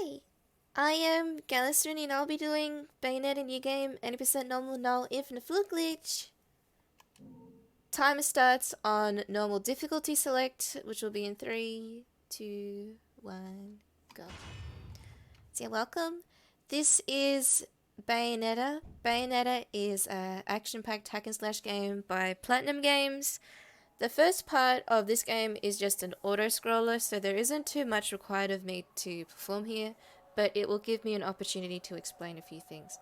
Hi, I am Galistrin and I'll be doing Bayonetta new game, 80% normal, null, infinite fluke glitch. Timer starts on normal difficulty select, which will be in 3, 2, 1, go. So yeah, welcome. This is Bayonetta. Bayonetta is an action-packed hack and slash game by Platinum Games. The first part of this game is just an auto-scroller, so there isn't too much required of me to perform here, but it will give me an opportunity to explain a few things.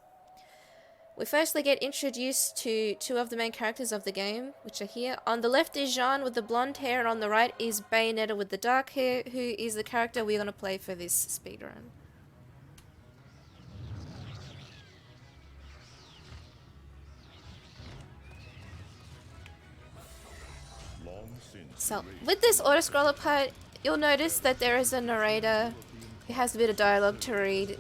We firstly get introduced to two of the main characters of the game, which are here. On the left is Jean with the blonde hair, and on the right is Bayonetta with the dark hair, who is the character we're going to play for this speedrun. So, with this auto-scroller part, you'll notice that there is a narrator who has a bit of dialogue to read,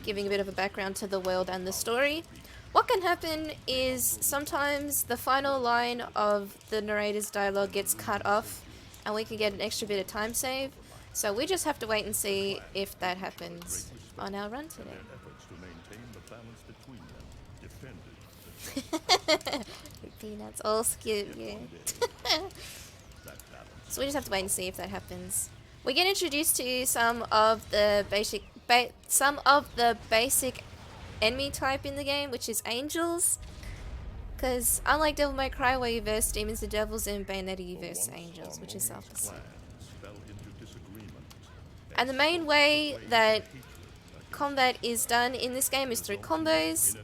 giving a bit of a background to the world and the story. What can happen is sometimes the final line of the narrator's dialogue gets cut off and we can get an extra bit of time save. So we just have to wait and see if that happens on our run today. Peanuts, all skip, yeah. So we just have to wait and see if that happens. We get introduced to some of the basic enemy type in the game, which is angels. Because unlike Devil May Cry, where you verse demons and devils, in Bayonetta you verse angels, which is opposite. And the main way that combat is done in this game is through combos,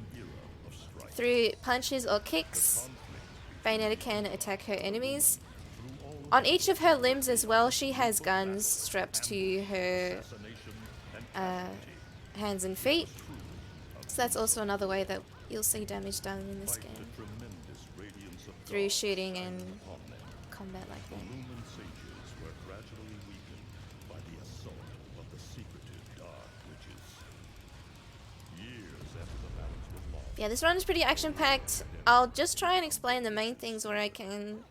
through punches or kicks. Bayonetta can attack her enemies. On each of her limbs as well, she has guns strapped to her hands and feet. So that's also another way that you'll see damage done in this game. Through shooting and combat like that. Yeah, this run is pretty action-packed. I'll just try and explain the main things where I can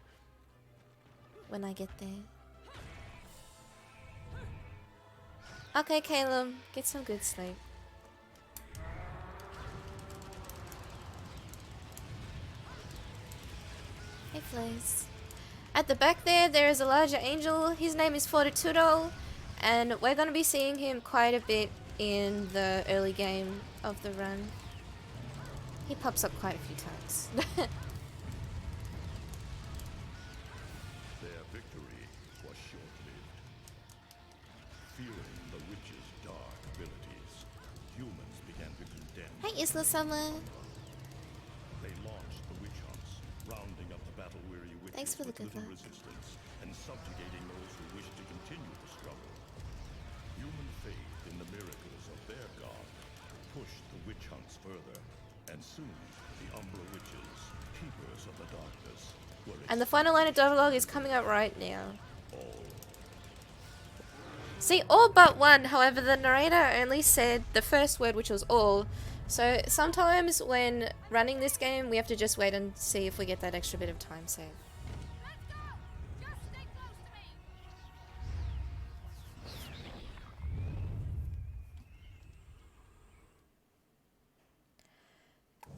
when I get there. Okay, Caleb, get some good sleep. Hey, Flaze. At the back there is a larger angel. His name is Fortitudo, and we're going to be seeing him quite a bit in the early game of the run. He pops up quite a few times. Their victory was short-lived. Fearing the witch's dark abilities, humans began to condemn. Hey, Isla Summer. They launched the witch hunts, rounding up the battle-weary witches Thanks for the with good little luck. resistance and subjugating those who wished to continue the struggle. Human faith in the miracles of their god pushed the witch hunts further, and soon the Umbra witches, keepers of the darkness, were And the final line of dialogue is coming up right now. See, all but one. However, the narrator only said the first word, which was all. So sometimes when running this game, we have to just wait and see if we get that extra bit of time save.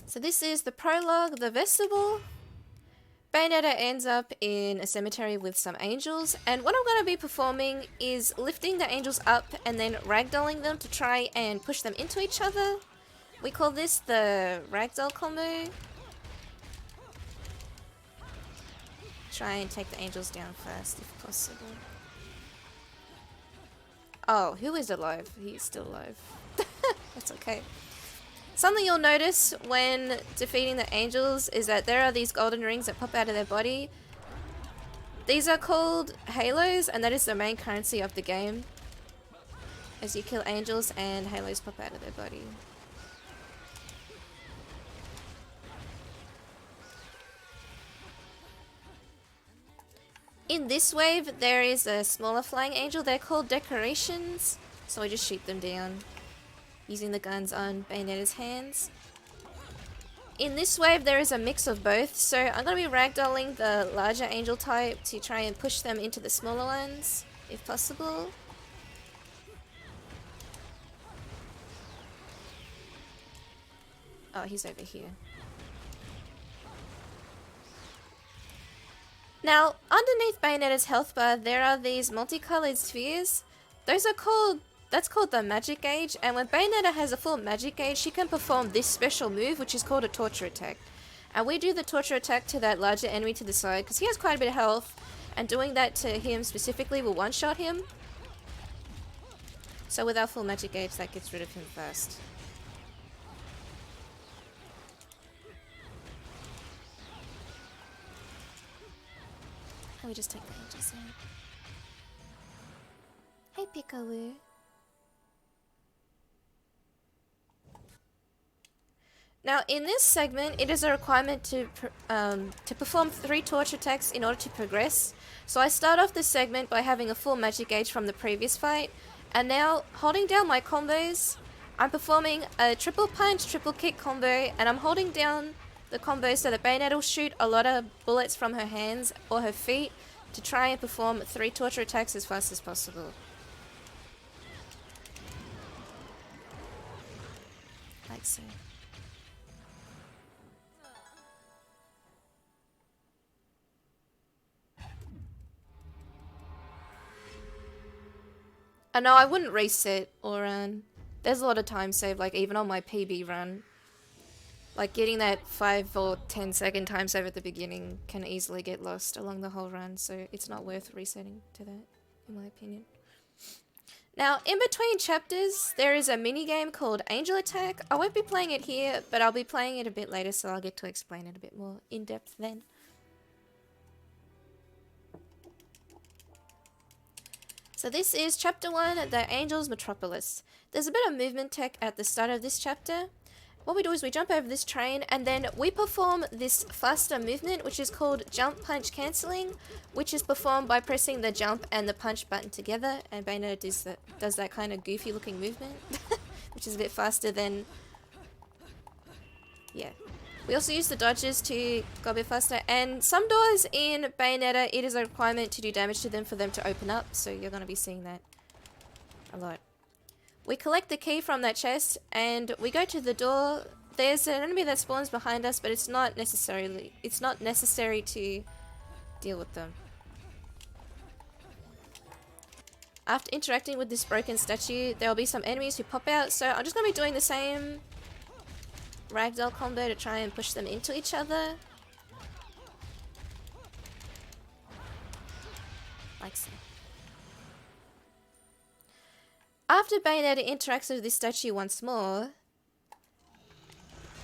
So this is the prologue, the vestibule. Bayonetta ends up in a cemetery with some angels, and what I'm going to be performing is lifting the angels up and then ragdolling them to try and push them into each other. We call this the ragdoll combo. Try and take the angels down first if possible. Oh, who is alive? He's still alive. That's okay. Something you'll notice when defeating the angels is that there are these golden rings that pop out of their body. These are called halos, and that is the main currency of the game. As you kill angels and halos pop out of their body. In this wave, there is a smaller flying angel. They're called decorations, so I just shoot them down using the guns on Bayonetta's hands. In this wave, there is a mix of both, so I'm going to be ragdolling the larger angel type to try and push them into the smaller ones, if possible. Oh, he's over here. Now, underneath Bayonetta's health bar, there are these multicolored spheres. That's called the magic gauge, and when Bayonetta has a full magic gauge, she can perform this special move, which is called a torture attack. And we do the torture attack to that larger enemy to the side, because he has quite a bit of health, and doing that to him specifically will one-shot him. So with our full magic gauge, that gets rid of him first. Let me just take the angels out. Hey, Piccolo. Now, in this segment, it is a requirement to perform 3 torture attacks in order to progress. So I start off this segment by having a full magic gauge from the previous fight, and now, holding down my combos, I'm performing a triple punch, triple kick combo, and I'm holding down the combo so that Bayonetta will shoot a lot of bullets from her hands or her feet to try and perform 3 torture attacks as fast as possible. Like so. No, I wouldn't reset or run. There's a lot of time saved, like even on my PB run. Like getting that 5 or 10 second time save at the beginning can easily get lost along the whole run, so it's not worth resetting to that, in my opinion. Now, in between chapters, there is a mini game called Angel Attack. I won't be playing it here, but I'll be playing it a bit later, so I'll get to explain it a bit more in depth then. So this is Chapter 1, The Angels Metropolis. There's a bit of movement tech at the start of this chapter. What we do is we jump over this train and then we perform this faster movement, which is called Jump Punch Cancelling, which is performed by pressing the jump and the punch button together, and Bayonetta does that kind of goofy looking movement, which is a bit faster than... yeah. We also use the dodges to go a bit faster, and some doors in Bayonetta, it is a requirement to do damage to them for them to open up, so you're going to be seeing that a lot. We collect the key from that chest, and we go to the door. There's an enemy that spawns behind us, but it's not necessary to deal with them. After interacting with this broken statue, there will be some enemies who pop out, so I'm just going to be doing the same ragdoll combo to try and push them into each other. Like so. After Bayonetta interacts with this statue once more,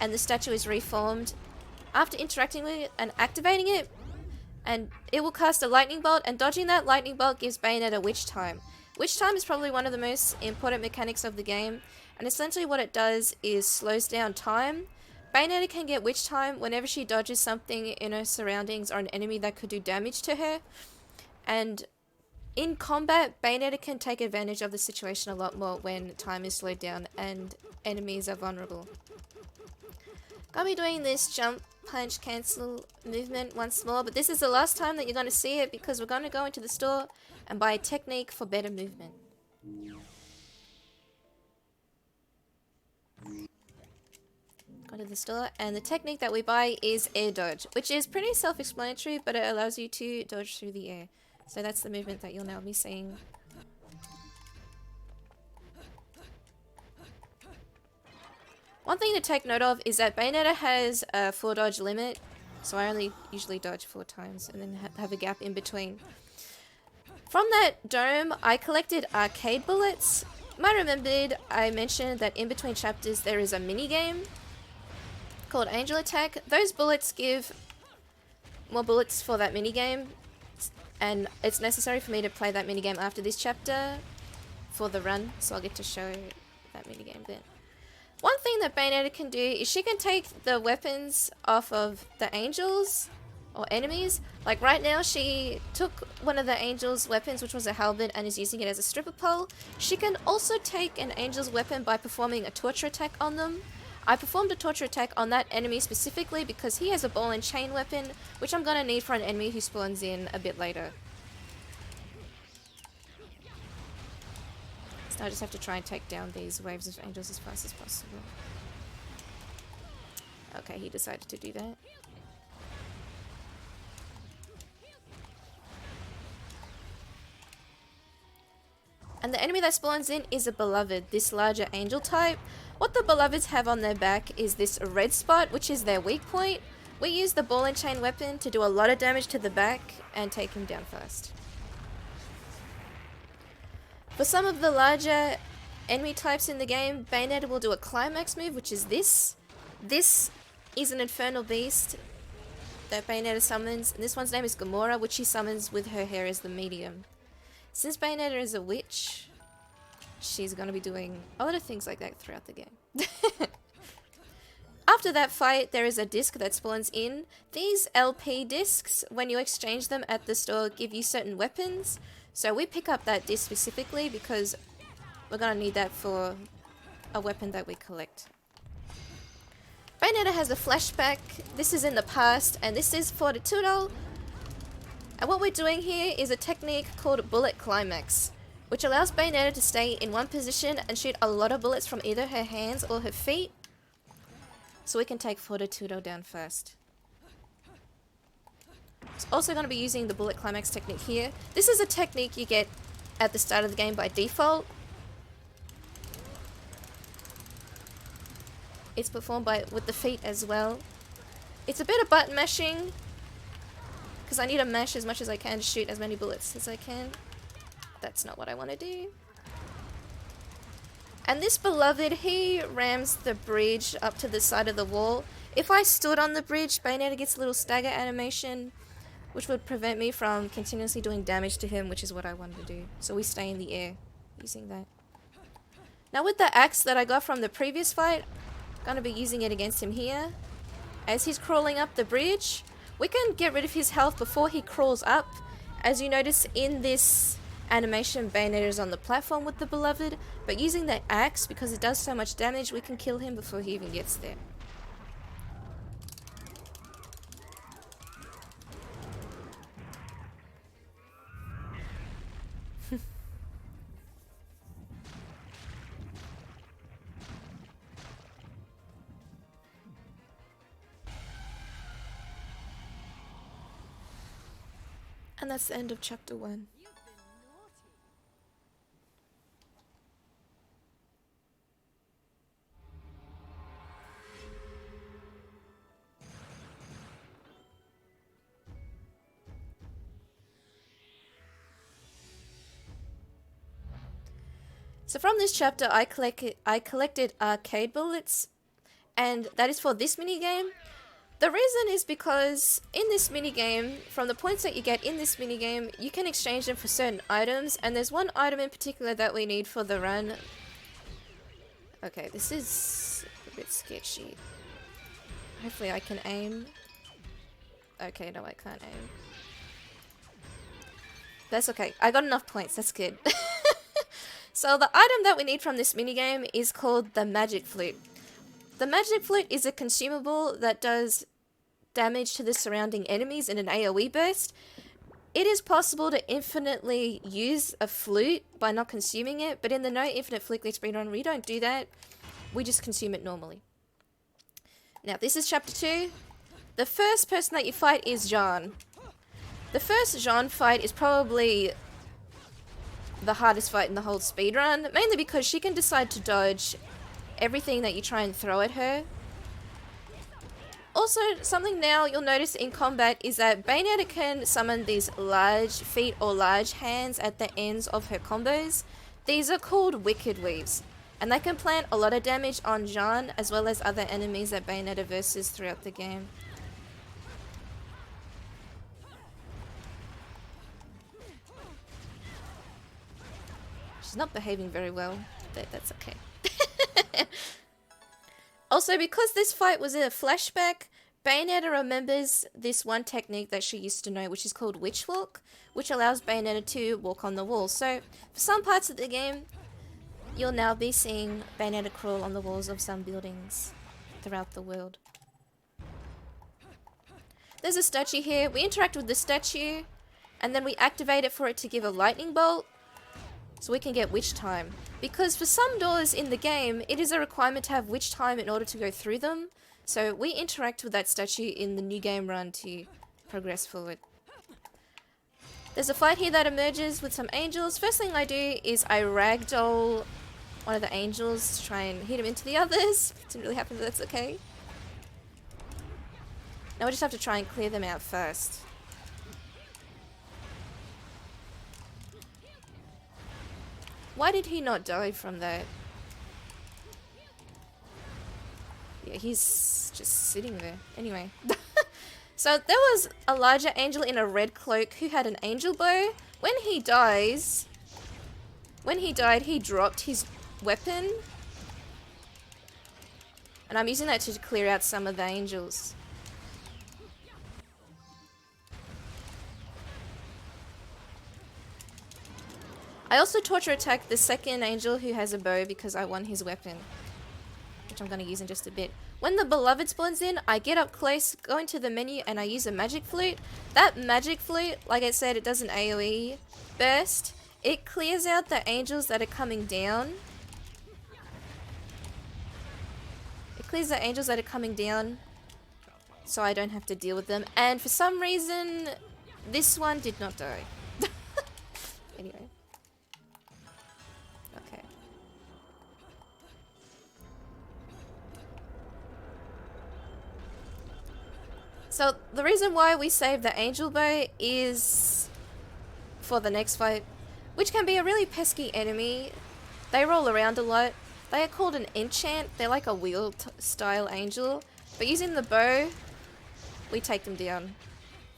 and the statue is reformed, after interacting with it and activating it, and it will cast a lightning bolt, and dodging that lightning bolt gives Bayonetta Witch Time. Witch Time is probably one of the most important mechanics of the game, and essentially what it does is slows down time. Bayonetta can get Witch Time whenever she dodges something in her surroundings or an enemy that could do damage to her. And in combat, Bayonetta can take advantage of the situation a lot more when time is slowed down and enemies are vulnerable. Gonna be doing this jump, punch, cancel movement once more, but this is the last time that you're gonna see it because we're gonna go into the store and buy a technique for better movement. Go to the store, and the technique that we buy is air dodge, which is pretty self-explanatory, but it allows you to dodge through the air. So that's the movement that you'll now be seeing. One thing to take note of is that Bayonetta has a 4 dodge limit, so I only usually dodge 4 times and then have a gap in between. From that dome, I collected arcade bullets. You might remembered I mentioned that in between chapters there is a mini game called Angel Attack. Those bullets give more bullets for that mini game, and it's necessary for me to play that mini game after this chapter for the run, so I'll get to show that mini game then. One thing that Bayonetta can do is she can take the weapons off of the angels or enemies. Like right now, she took one of the angel's weapons, which was a halberd, and is using it as a stripper pole. She can also take an angel's weapon by performing a torture attack on them. I performed a torture attack on that enemy specifically because he has a ball and chain weapon, which I'm going to need for an enemy who spawns in a bit later. So I just have to try and take down these waves of angels as fast as possible. Okay, he decided to do that. And the enemy that spawns in is a Beloved, this larger angel type. What the Beloveds have on their back is this red spot, which is their weak point. We use the ball and chain weapon to do a lot of damage to the back and take him down fast. For some of the larger enemy types in the game, Bayonetta will do a climax move, which is this. This is an infernal beast that Bayonetta summons, and this one's name is Gamora, which she summons with her hair as the medium. Since Bayonetta is a witch, she's going to be doing a lot of things like that throughout the game. After that fight, there is a disc that spawns in. These LP discs, when you exchange them at the store, give you certain weapons. So we pick up that disc specifically because we're going to need that for a weapon that we collect. Bayonetta has a flashback. This is in the past, and this is Fortitudo. And what we're doing here is a technique called Bullet Climax, which allows Bayonetta to stay in one position and shoot a lot of bullets from either her hands or her feet, so we can take Fortitudo down first. It's also going to be using the Bullet Climax technique here. This is a technique you get at the start of the game by default. It's performed with the feet as well. It's a bit of button mashing, because I need to mash as much as I can to shoot as many bullets as I can. That's not what I want to do. And this Beloved, he rams the bridge up to the side of the wall. If I stood on the bridge, Bayonetta gets a little stagger animation, which would prevent me from continuously doing damage to him, which is what I wanted to do. So we stay in the air using that. Now with the axe that I got from the previous fight, I'm going to be using it against him here. As he's crawling up the bridge, we can get rid of his health before he crawls up. As you notice in this animation, Bayonetta is on the platform with the Beloved, but using the axe, because it does so much damage, we can kill him before he even gets there. And that's the end of chapter 1. So from this chapter, I collected arcade bullets, and that is for this minigame. The reason is because in this minigame, from the points that you get in this minigame, you can exchange them for certain items, and there's one item in particular that we need for the run. Okay, this is a bit sketchy. Hopefully I can aim. Okay, no, I can't aim. That's okay. I got enough points, that's good. So the item that we need from this minigame is called the Magic Flute. The Magic Flute is a consumable that does damage to the surrounding enemies in an AoE burst. It is possible to infinitely use a flute by not consuming it, but in the No Infinite Flute Glitch speedrun, we don't do that. We just consume it normally. Now, this is chapter 2. The first person that you fight is Jean. The first Jean fight is probably the hardest fight in the whole speedrun, mainly because she can decide to dodge everything that you try and throw at her. Also, something now you'll notice in combat is that Bayonetta can summon these large feet or large hands at the ends of her combos. These are called Wicked Weaves, and they can plant a lot of damage on Jean as well as other enemies that Bayonetta versus throughout the game. She's not behaving very well, but that's okay. Also, because this fight was a flashback, Bayonetta remembers this one technique that she used to know, which is called Witch Walk, which allows Bayonetta to walk on the wall. So, for some parts of the game, you'll now be seeing Bayonetta crawl on the walls of some buildings throughout the world. There's a statue here. We interact with the statue, and then we activate it for it to give a lightning bolt, so we can get witch time. Because for some doors in the game, it is a requirement to have witch time in order to go through them. So we interact with that statue in the new game run to progress forward. There's a fight here that emerges with some angels. First thing I do is I ragdoll one of the angels to try and hit him into the others. Didn't really happen, but that's okay. Now we just have to try and clear them out first. Why did he not die from that? Yeah, he's just sitting there. Anyway. So there was a larger angel in a red cloak who had an angel bow. When he died, he dropped his weapon. And I'm using that to clear out some of the angels. I also torture attack the second angel who has a bow because I won his weapon, which I'm going to use in just a bit. When the beloved spawns in, I get up close, go into the menu, and I use a magic flute. That magic flute, like I said, it does an AoE burst. It clears out the angels that are coming down. It clears the angels that are coming down, so I don't have to deal with them. And for some reason, this one did not die. Anyway. Okay. So the reason why we save the angel bow is for the next fight, which can be a really pesky enemy. They roll around a lot. They are called an enchant. They're like a wheel style angel. But using the bow, we take them down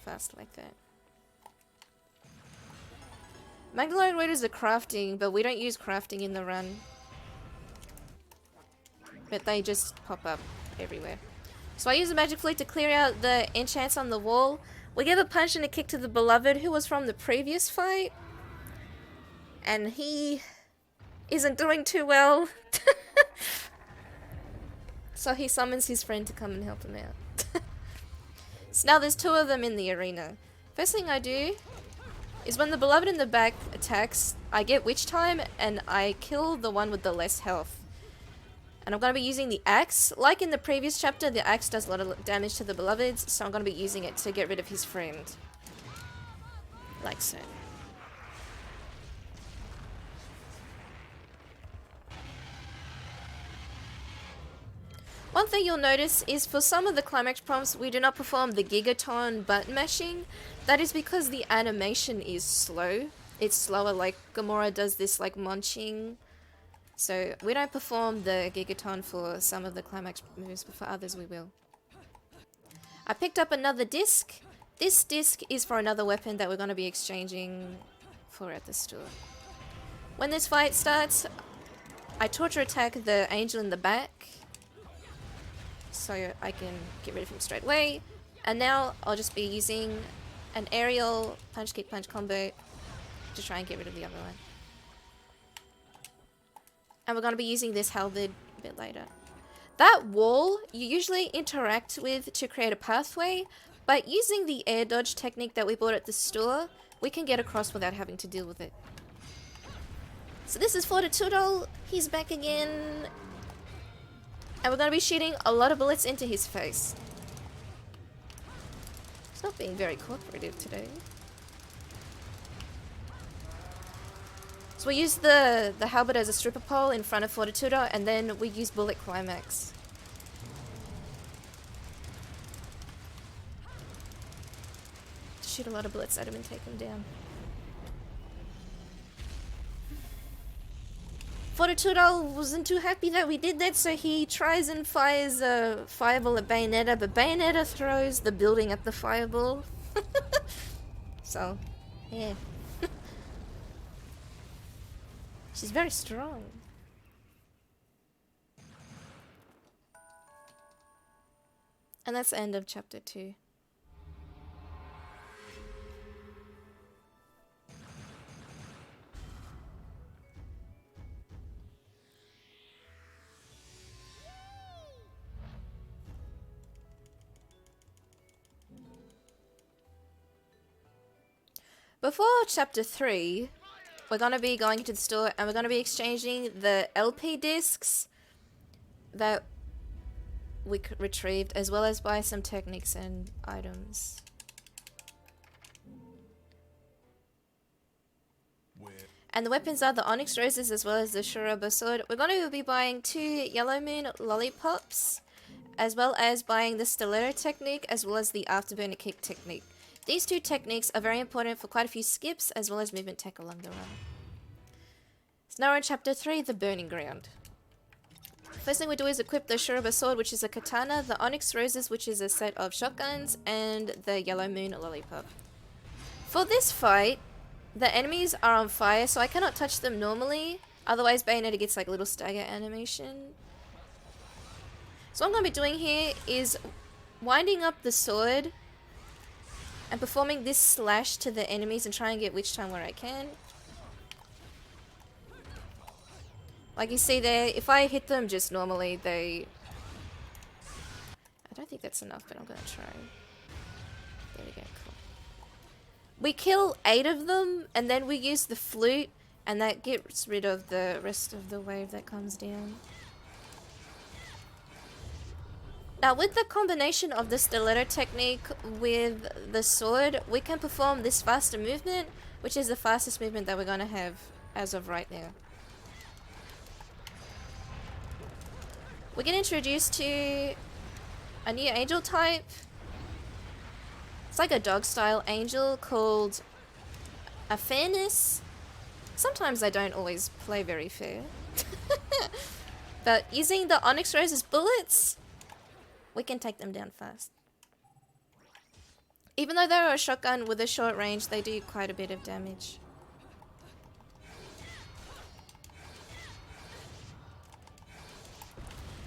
fast like that. Magdalene Raiders are crafting, but we don't use crafting in the run. But they just pop up everywhere. So I use the magic flute to clear out the enchants on the wall. We give a punch and a kick to the beloved who was from the previous fight. And he isn't doing too well. So he summons his friend to come and help him out. So now there's two of them in the arena. First thing I do is when the beloved in the back attacks, I get witch time and I kill the one with the less health. And I'm going to be using the axe. Like in the previous chapter, the axe does a lot of damage to the beloveds, so I'm going to be using it to get rid of his friend. Like so. One thing you'll notice is for some of the climax prompts, we do not perform the Gigaton button mashing. That is because the animation is slow. It's slower, like Gamora does this like munching. So we don't perform the Gigaton for some of the climax moves, but for others we will. I picked up another disc. This disc is for another weapon that we're going to be exchanging for at the store. When this fight starts, I torture attack the angel in the back, so I can get rid of him straight away. And now I'll just be using an aerial punch kick punch combo to try and get rid of the other one. And we're going to be using this halberd a bit later. That wall you usually interact with to create a pathway, but using the air dodge technique that we bought at the store, we can get across without having to deal with it. So this is Fortitudo. He's back again. And we're going to be shooting a lot of bullets into his face. He's not being very cooperative today. So we use the halberd as a stripper pole in front of Fortitudo, and then we use bullet climax. Shoot a lot of bullets at him and take him down. Fortitudo wasn't too happy that we did that, so he tries and fires a fireball at Bayonetta, but Bayonetta throws the building at the fireball. So, yeah. She's very strong. And that's the end of chapter 2. Before chapter 3, we're going to be going into the store and we're going to be exchanging the LP discs that retrieved, as well as buy some techniques and items. And the weapons are the Onyx Roses as well as the Shuraba Sword. We're going to be buying 2 Yellow Moon Lollipops, as well as buying the Stiletto technique, as well as the Afterburner Kick technique. These 2 techniques are very important for quite a few skips, as well as movement tech along the run. So now we're in Chapter 3, the Burning Ground. First thing we do is equip the Shuraba Sword, which is a katana, the Onyx Roses, which is a set of shotguns, and the Yellow Moon Lollipop. For this fight, the enemies are on fire, so I cannot touch them normally. Otherwise, Bayonetta gets like a little stagger animation. So what I'm going to be doing here is winding up the sword and performing this slash to the enemies and try and get witch time where I can. Like you see there, if I hit them just normally, they... I don't think that's enough, but I'm going to try. There we go, cool. We kill 8 of them, and then we use the flute, and that gets rid of the rest of the wave that comes down. Now with the combination of the stiletto technique with the sword, we can perform this faster movement, which is the fastest movement that we're going to have as of right now. We get introduced to a new angel type. It's like a dog style angel called a Fairness. Sometimes I don't always play very fair. But using the Onyx Rose's bullets, we can take them down fast. Even though they're a shotgun with a short range, they do quite a bit of damage.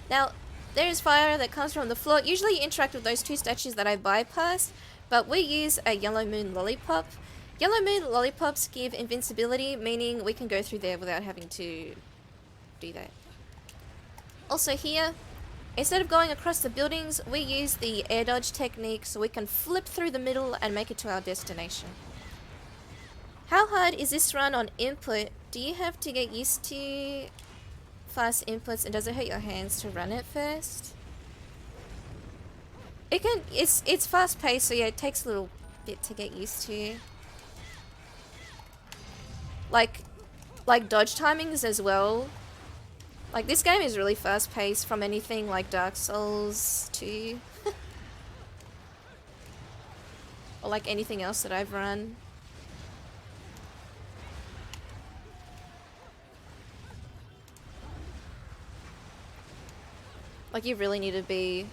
Now, there is fire that comes from the floor. Usually you interact with those 2 statues that I bypassed, but we use a Yellow Moon Lollipop. Yellow Moon Lollipops give invincibility, meaning we can go through there without having to do that. Also here, instead of going across the buildings, we use the air dodge technique so we can flip through the middle and make it to our destination. How hard is this run on input? Do you have to get used to fast inputs, and does it hurt your hands to run it first? It's fast paced, so yeah, it takes a little bit to get used to. Like dodge timings as well. Like this game is really fast paced from anything like Dark Souls 2. Or like anything else that I've run. Like you really need to be...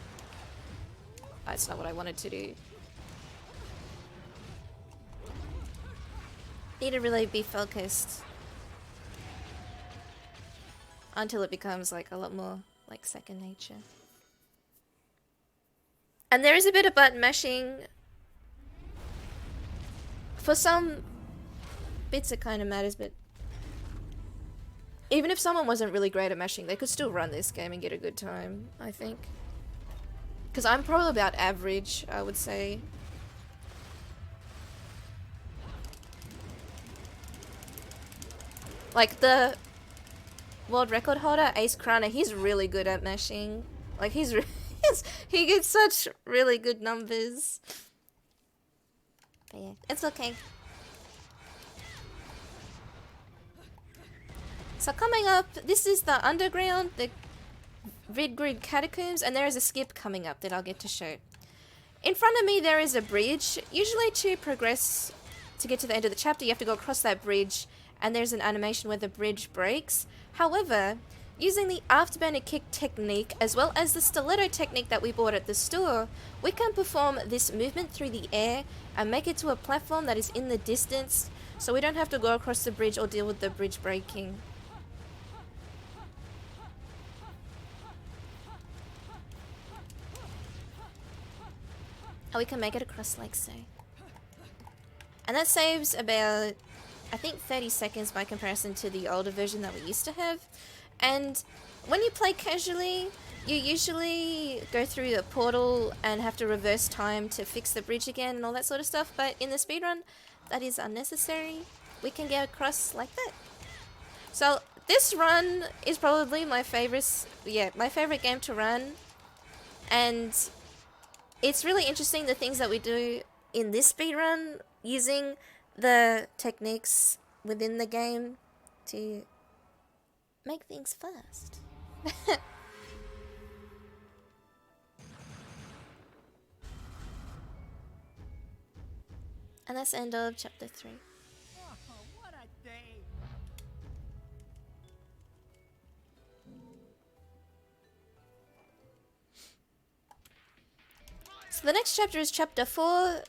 That's not what I wanted to do. Need to really be focused. Until it becomes like a lot more like second nature. And there is a bit of button mashing. For some bits it kind of matters, but even if someone wasn't really great at mashing, they could still run this game and get a good time, I think. Because I'm probably about average, I would say. Like the world record holder, Ace Krana, he's really good at mashing. Like he gets such really good numbers. But yeah, it's okay. So coming up, this is the underground, the Vidgrid Catacombs, and there is a skip coming up that I'll get to show. In front of me there is a bridge. Usually to progress to get to the end of the chapter you have to go across that bridge, and there's an animation where the bridge breaks. However, using the Afterburner Kick technique as well as the Stiletto technique that we bought at the store, we can perform this movement through the air and make it to a platform that is in the distance, so we don't have to go across the bridge or deal with the bridge breaking. And we can make it across like so. And that saves about, I think, 30 seconds by comparison to the older version that we used to have. And when you play casually, you usually go through a portal and have to reverse time to fix the bridge again and all that sort of stuff. But in the speedrun, that is unnecessary. We can get across like that. So this run is probably my favorite game to run. And it's really interesting the things that we do in this speedrun using the techniques within the game to make things fast. And that's the end of chapter 3. Oh, what a day! So the next chapter is chapter 4.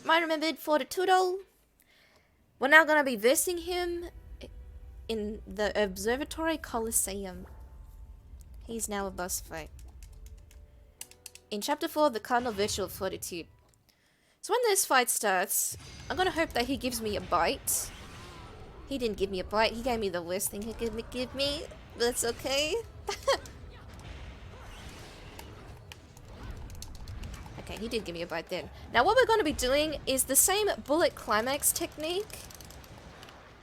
Might remembered Fortitudo. We're now gonna be versing him in the Observatory Coliseum. He's now a boss fight. In chapter 4, the Cardinal Virtue of Fortitude. So when this fight starts, I'm gonna hope that he gives me a bite. He didn't give me a bite, he gave me the worst thing he could give me, but that's okay. Okay, he did give me a bite then. Now what we're gonna be doing is the same bullet climax technique,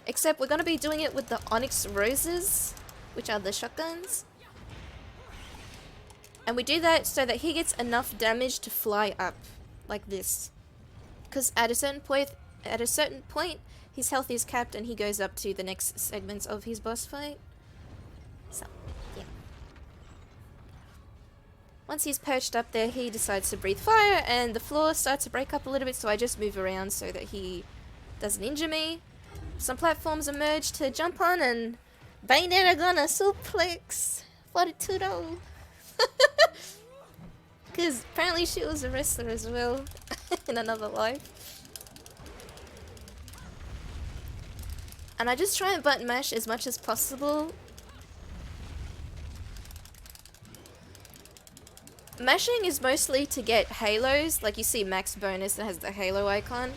except we're gonna be doing it with the Onyx Roses, which are the shotguns. And we do that so that he gets enough damage to fly up, like this. Because at a certain point, his health is capped and he goes up to the next segments of his boss fight. So, yeah. Once he's perched up there, he decides to breathe fire and the floor starts to break up a little bit, so I just move around so that he doesn't injure me. Some platforms emerge to jump on and Bayonetta gonna suplex Fortitudo. Because apparently she was a wrestler as well in another life. And I just try and button mash as much as possible. Mashing is mostly to get halos, like you see Max Bonus that has the halo icon.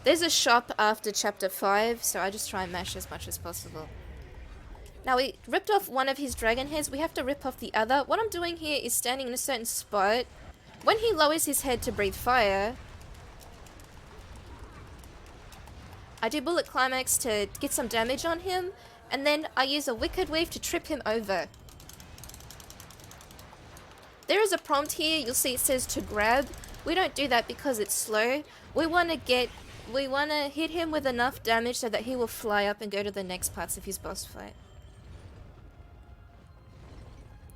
There's a shop after chapter 5, so I just try and mash as much as possible. Now we ripped off one of his dragon heads, we have to rip off the other. What I'm doing here is standing in a certain spot. When he lowers his head to breathe fire, I do bullet climax to get some damage on him, and then I use a wicked weave to trip him over. There is a prompt here, you'll see it says to grab. We don't do that because it's slow. We want to hit him with enough damage so that he will fly up and go to the next parts of his boss fight.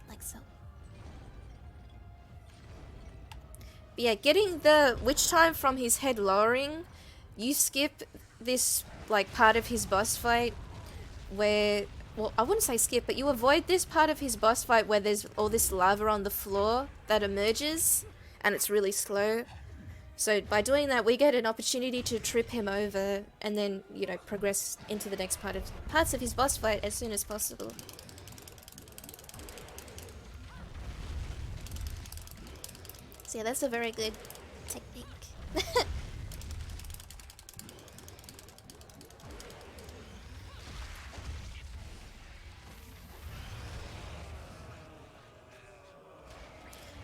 Like so. But yeah, getting the witch time from his head lowering, you skip this like part of his boss fight where, well, I wouldn't say skip, but you avoid this part of his boss fight where there's all this lava on the floor that emerges and it's really slow. So by doing that, we get an opportunity to trip him over and then, you know, progress into the next parts of his boss fight as soon as possible. So yeah, that's a very good technique.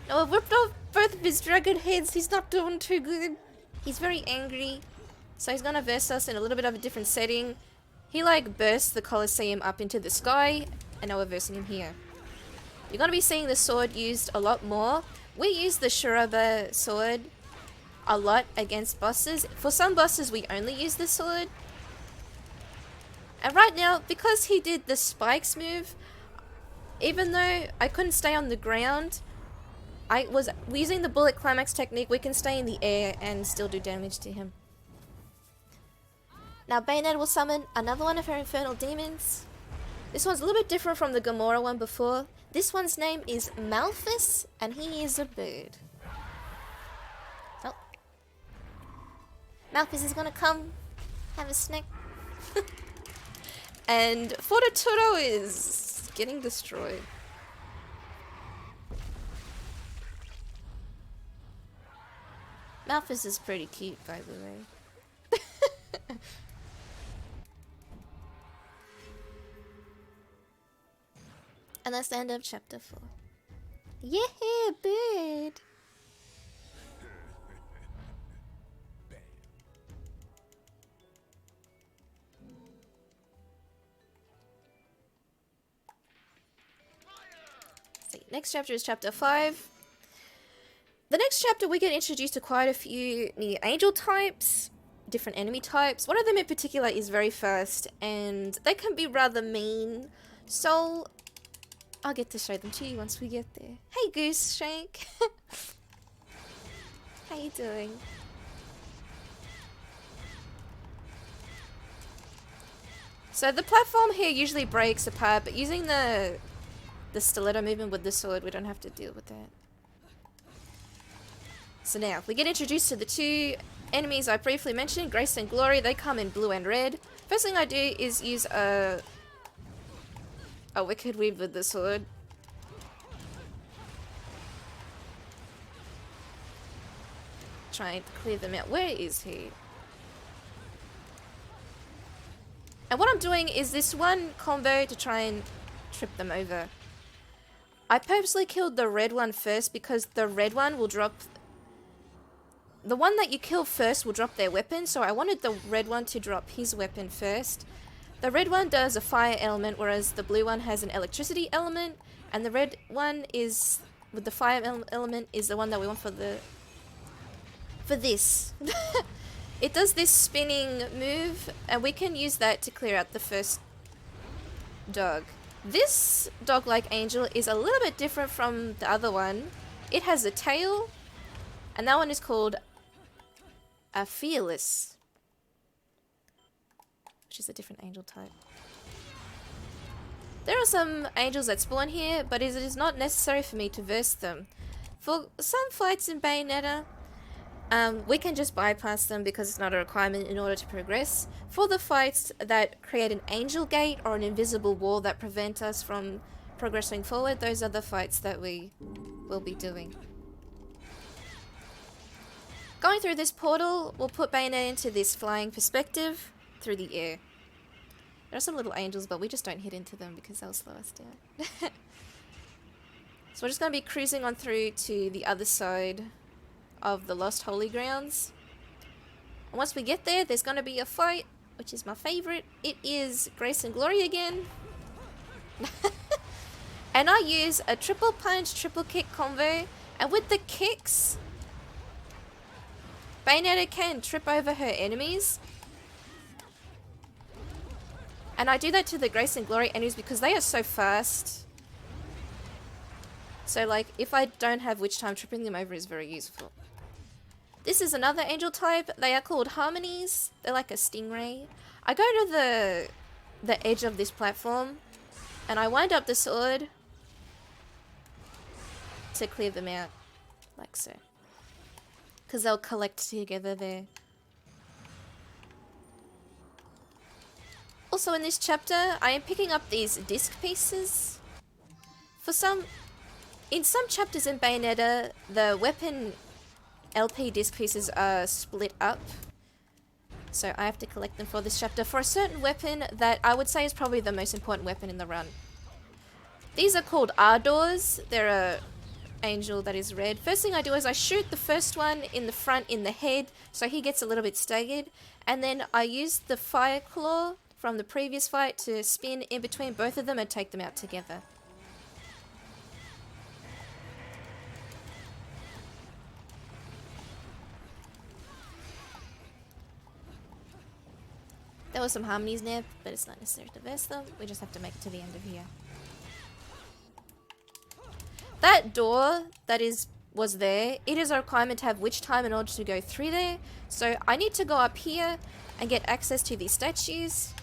No, I've ripped off both of his dragon heads. He's not doing too good. He's very angry. So he's gonna verse us in a little bit of a different setting. He like bursts the Colosseum up into the sky, and now we're versing him here. You're gonna be seeing the sword used a lot more. We use the Shuraba sword a lot against bosses. For some bosses we only use the sword. And right now, because he did the spikes move, even though I couldn't stay on the ground, I was using the bullet climax technique. We can stay in the air and still do damage to him. Now Bayonetta will summon another one of her infernal demons. This one's a little bit different from the Gamora one before. This one's name is Malphus, and he is a bird. Oh. Malphus is gonna come have a snack. And Fortitudo is getting destroyed. Malphus is pretty cute, by the way. And that's the end of chapter 4. Yeah, bird! See, next chapter is chapter 5. The next chapter we get introduced to quite a few new angel types, different enemy types. One of them in particular is very fast, and they can be rather mean, so I'll get to show them to you once we get there. Hey Goose Shank! How you doing? So the platform here usually breaks apart, but using the stiletto movement with the sword, we don't have to deal with that. So now, we get introduced to the two enemies I briefly mentioned, Grace and Glory. They come in blue and red. First thing I do is use a Wicked Weave with the sword. Try and clear them out. Where is he? And what I'm doing is this one combo to try and trip them over. I purposely killed the red one first because the red one will drop... The one that you kill first will drop their weapon, so I wanted the red one to drop his weapon first. The red one does a fire element, whereas the blue one has an electricity element, and the red one is, with the fire element, is the one that we want for this. It does this spinning move, and we can use that to clear out the first dog. This dog-like angel is a little bit different from the other one. It has a tail, and that one is called a Fearless, which is a different angel type. There are some angels that spawn here, but it is not necessary for me to verse them. For some fights in Bayonetta, we can just bypass them because it's not a requirement in order to progress. For the fights that create an angel gate or an invisible wall that prevent us from progressing forward, those are the fights that we will be doing. Going through this portal will put Bayonetta into this flying perspective through the air. There are some little angels, but we just don't hit into them because they'll slow us down. So we're just going to be cruising on through to the other side of the Lost Holy Grounds. And once we get there, there's going to be a fight, which is my favorite. It is Grace and Glory again. And I use a triple punch, triple kick combo, and with the kicks, Bayonetta can trip over her enemies. And I do that to the Grace and Glory enemies because they are so fast. So like, if I don't have Witch Time, tripping them over is very useful. This is another angel type. They are called Harmonies. They're like a stingray. I go to the edge of this platform and I wind up the sword to clear them out, like so. Because they'll collect together there. Also in this chapter, I am picking up these disc pieces. In some chapters in Bayonetta, the weapon LP disc pieces are split up. So I have to collect them for this chapter for a certain weapon that I would say is probably the most important weapon in the run. These are called Ardors. They're a angel that is red. First thing I do is I shoot the first one in the front in the head so he gets a little bit staggered, and then I use the fire claw from the previous fight to spin in between both of them and take them out together. There were some harmonies there, but it's not necessary to verse them. We just have to make it to the end of here. That door that was there, it is a requirement to have Witch Time in order to go through there. So I need to go up here and get access to these statues.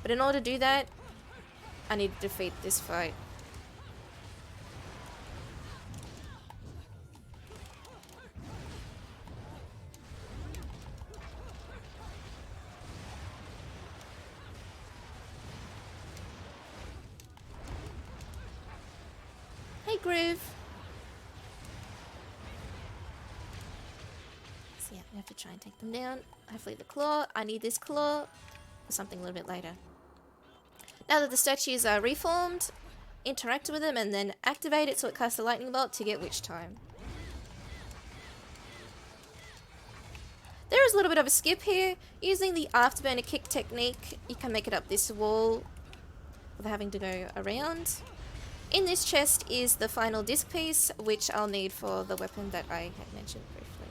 But in order to do that, I need to defeat this fight. Hey Groove! So yeah, we have to try and take them down. Hopefully the claw. I need this claw for something a little bit later. Now that the statues are reformed, interact with them and then activate it so it casts a lightning bolt to get Witch Time. There is a little bit of a skip here. Using the afterburner kick technique, you can make it up this wall without having to go around. In this chest is the final disc piece, which I'll need for the weapon that I had mentioned briefly,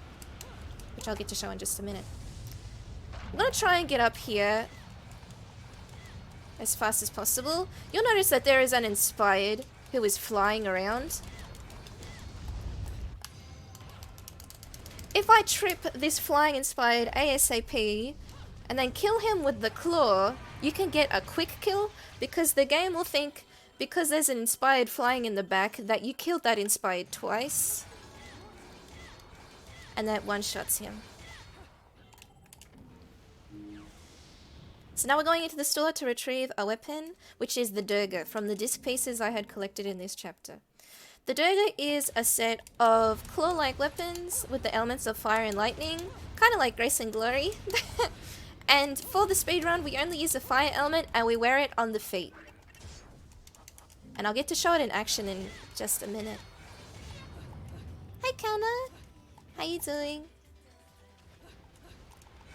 which I'll get to show in just a minute. I'm gonna try and get up here as fast as possible. You'll notice that there is an inspired who is flying around. If I trip this flying inspired ASAP and then kill him with the claw, you can get a quick kill because the game will think, because there's an inspired flying in the back, that you killed that inspired twice. And that one-shots him. So now we're going into the store to retrieve a weapon, which is the Durga, from the disc pieces I had collected in this chapter. The Durga is a set of claw-like weapons with the elements of fire and lightning, kind of like Grace and Glory. And for the speedrun, we only use the fire element and we wear it on the feet. And I'll get to show it in action in just a minute. Hi Kana! How you doing?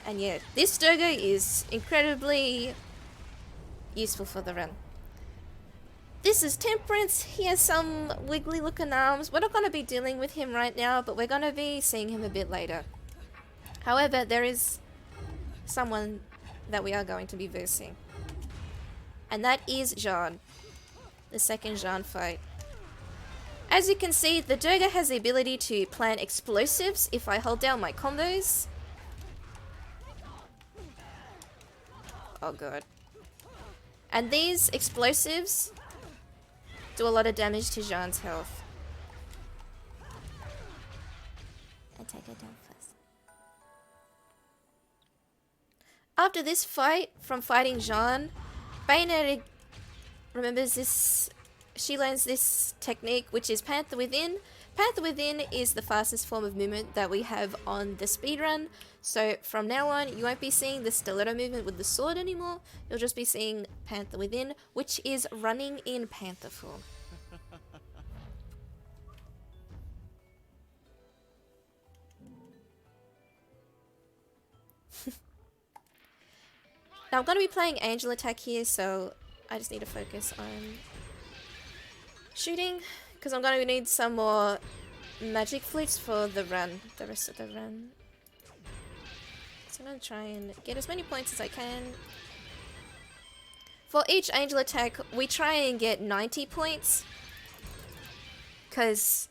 And yeah, this Durga is incredibly useful for the run. This is Temperance. He has some wiggly looking arms. We're not going to be dealing with him right now, but we're going to be seeing him a bit later. However, there is someone that we are going to be versing. And that is Jean. The second Jean fight. As you can see, the Durga has the ability to plant explosives if I hold down my combos. Oh god. And these explosives do a lot of damage to Jean's health. I take her down first. After this fight, from fighting Jean, Bayonetta remembers this. She learns this technique, which is Panther Within. Panther Within is the fastest form of movement that we have on the speedrun. So from now on, you won't be seeing the stiletto movement with the sword anymore. You'll just be seeing Panther Within, which is running in Panther form. Now I'm going to be playing Angel Attack here, so I just need to focus on shooting, because I'm going to need some more magic flutes for the run, the rest of the run. So I'm going to try and get as many points as I can. For each Angel Attack, we try and get 90 points, because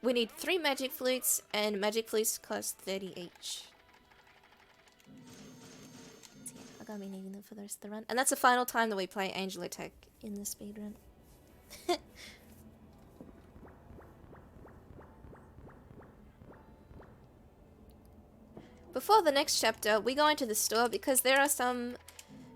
we need 3 magic flutes, and magic flutes cost 30 each. I'm gonna be needing them for the rest of the run. And that's the final time that we play Angel Attack in the speedrun. Before the next chapter, we go into the store because there are some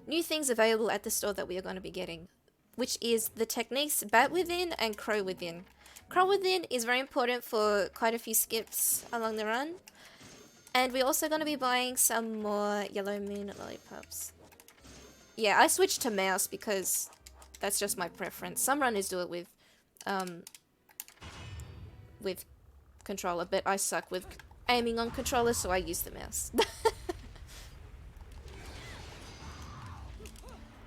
new things available at the store that we are going to be getting, which is the techniques Bat Within and Crow Within. Crow Within is very important for quite a few skips along the run. And we're also going to be buying some more Yellow Moon Lollipops. Yeah, I switched to mouse because that's just my preference. Some runners do it with controller, but I suck with aiming on controller, so I use the mouse.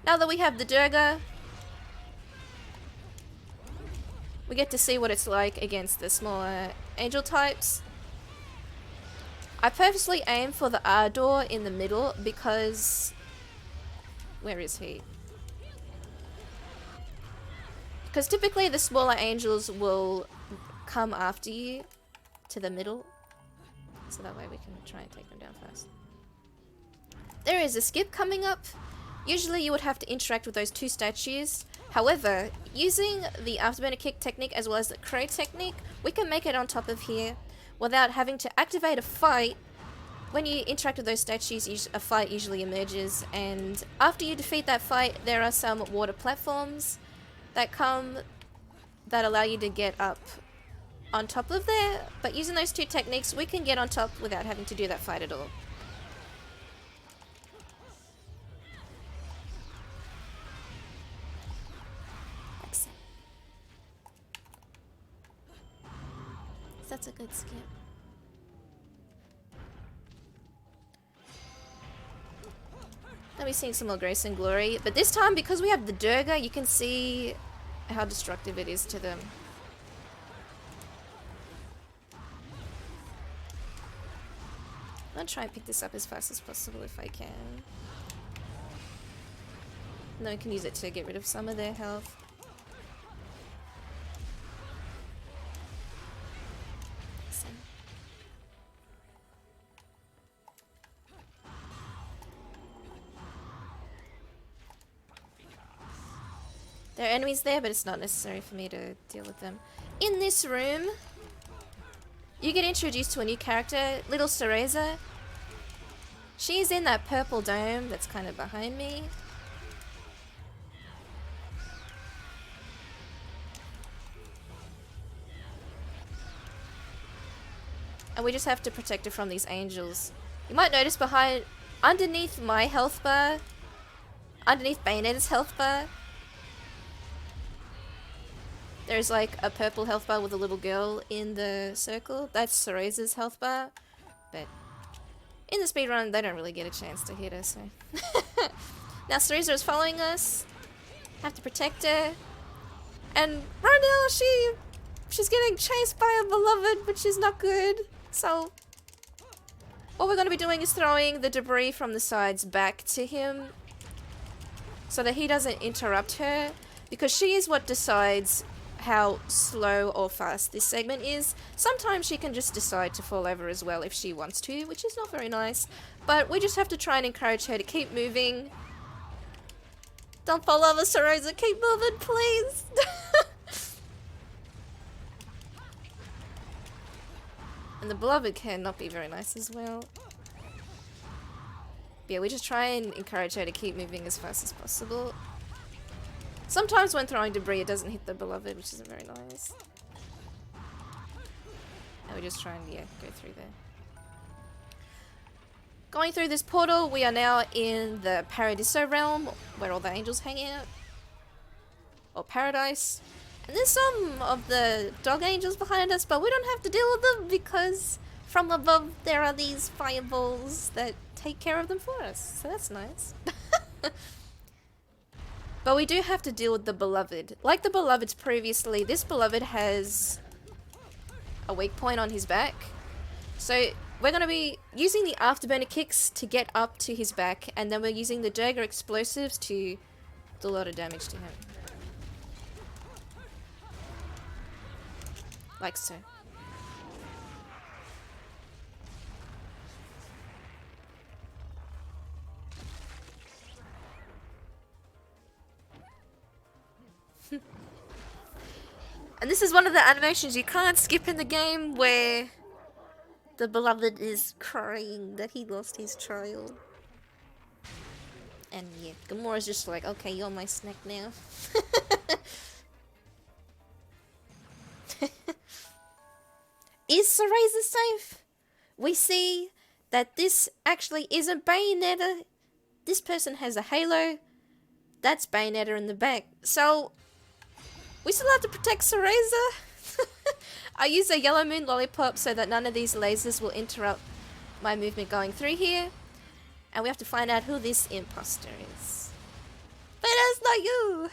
Now that we have the Durga, we get to see what it's like against the smaller angel types. I purposely aim for the Ardor in the middle because... Where is he? Because typically the smaller angels will come after you to the middle. So that way we can try and take them down first. There is a skip coming up. Usually you would have to interact with those 2 statues. However, using the Afterburner Kick technique as well as the Crow technique, we can make it on top of here without having to activate a fight. When you interact with those statues, a fight usually emerges, and after you defeat that fight, there are some water platforms that come that allow you to get up on top of there, but using those 2 techniques, we can get on top without having to do that fight at all. Excellent. That's a good skip. Now we're seeing some more Grace and Glory, but this time because we have the Durga, you can see how destructive it is to them. I'm gonna try and pick this up as fast as possible if I can. No, I can use it to get rid of some of their health. Awesome. There are enemies there, but it's not necessary for me to deal with them. In this room, you get introduced to a new character, Little Cereza. She's in that purple dome that's kind of behind me. And we just have to protect her from these angels. You might notice underneath my health bar, underneath Bayonetta's health bar, there's like a purple health bar with a little girl in the circle. That's Cereza's health bar. But in the speedrun, they don't really get a chance to hit her, so. Now Cereza is following us. Have to protect her. And Rondell, she's getting chased by a beloved, which is not good. So what we're going to be doing is throwing the debris from the sides back to him so that he doesn't interrupt her, because she is what decides how slow or fast this segment is. Sometimes she can just decide to fall over as well if she wants to, which is not very nice. But we just have to try and encourage her to keep moving. Don't fall over, Cereza. Keep moving, please. And the beloved can not be very nice as well. But yeah, we just try and encourage her to keep moving as fast as possible. Sometimes when throwing debris it doesn't hit the beloved, which isn't very nice. And we just try and, yeah, go through there. Going through this portal, we are now in the Paradiso realm, where all the angels hang out. Or paradise. And there's some of the dog angels behind us, but we don't have to deal with them because from above there are these fireballs that take care of them for us. So that's nice. But we do have to deal with the beloved. Like the beloveds previously, this beloved has a weak point on his back. So we're going to be using the afterburner kicks to get up to his back, and then we're using the Dagger explosives to do a lot of damage to him. Like so. And this is one of the animations you can't skip in the game, where the beloved is crying that he lost his child. And yeah, Gamora's just like, okay, you're my snack now. Is Cereza safe? We see that this actually isn't Bayonetta. This person has a halo. That's Bayonetta in the back. So we still have to protect Cereza. I use a Yellow Moon Lollipop so that none of these lasers will interrupt my movement going through here. And we have to find out who this imposter is. But that's not you!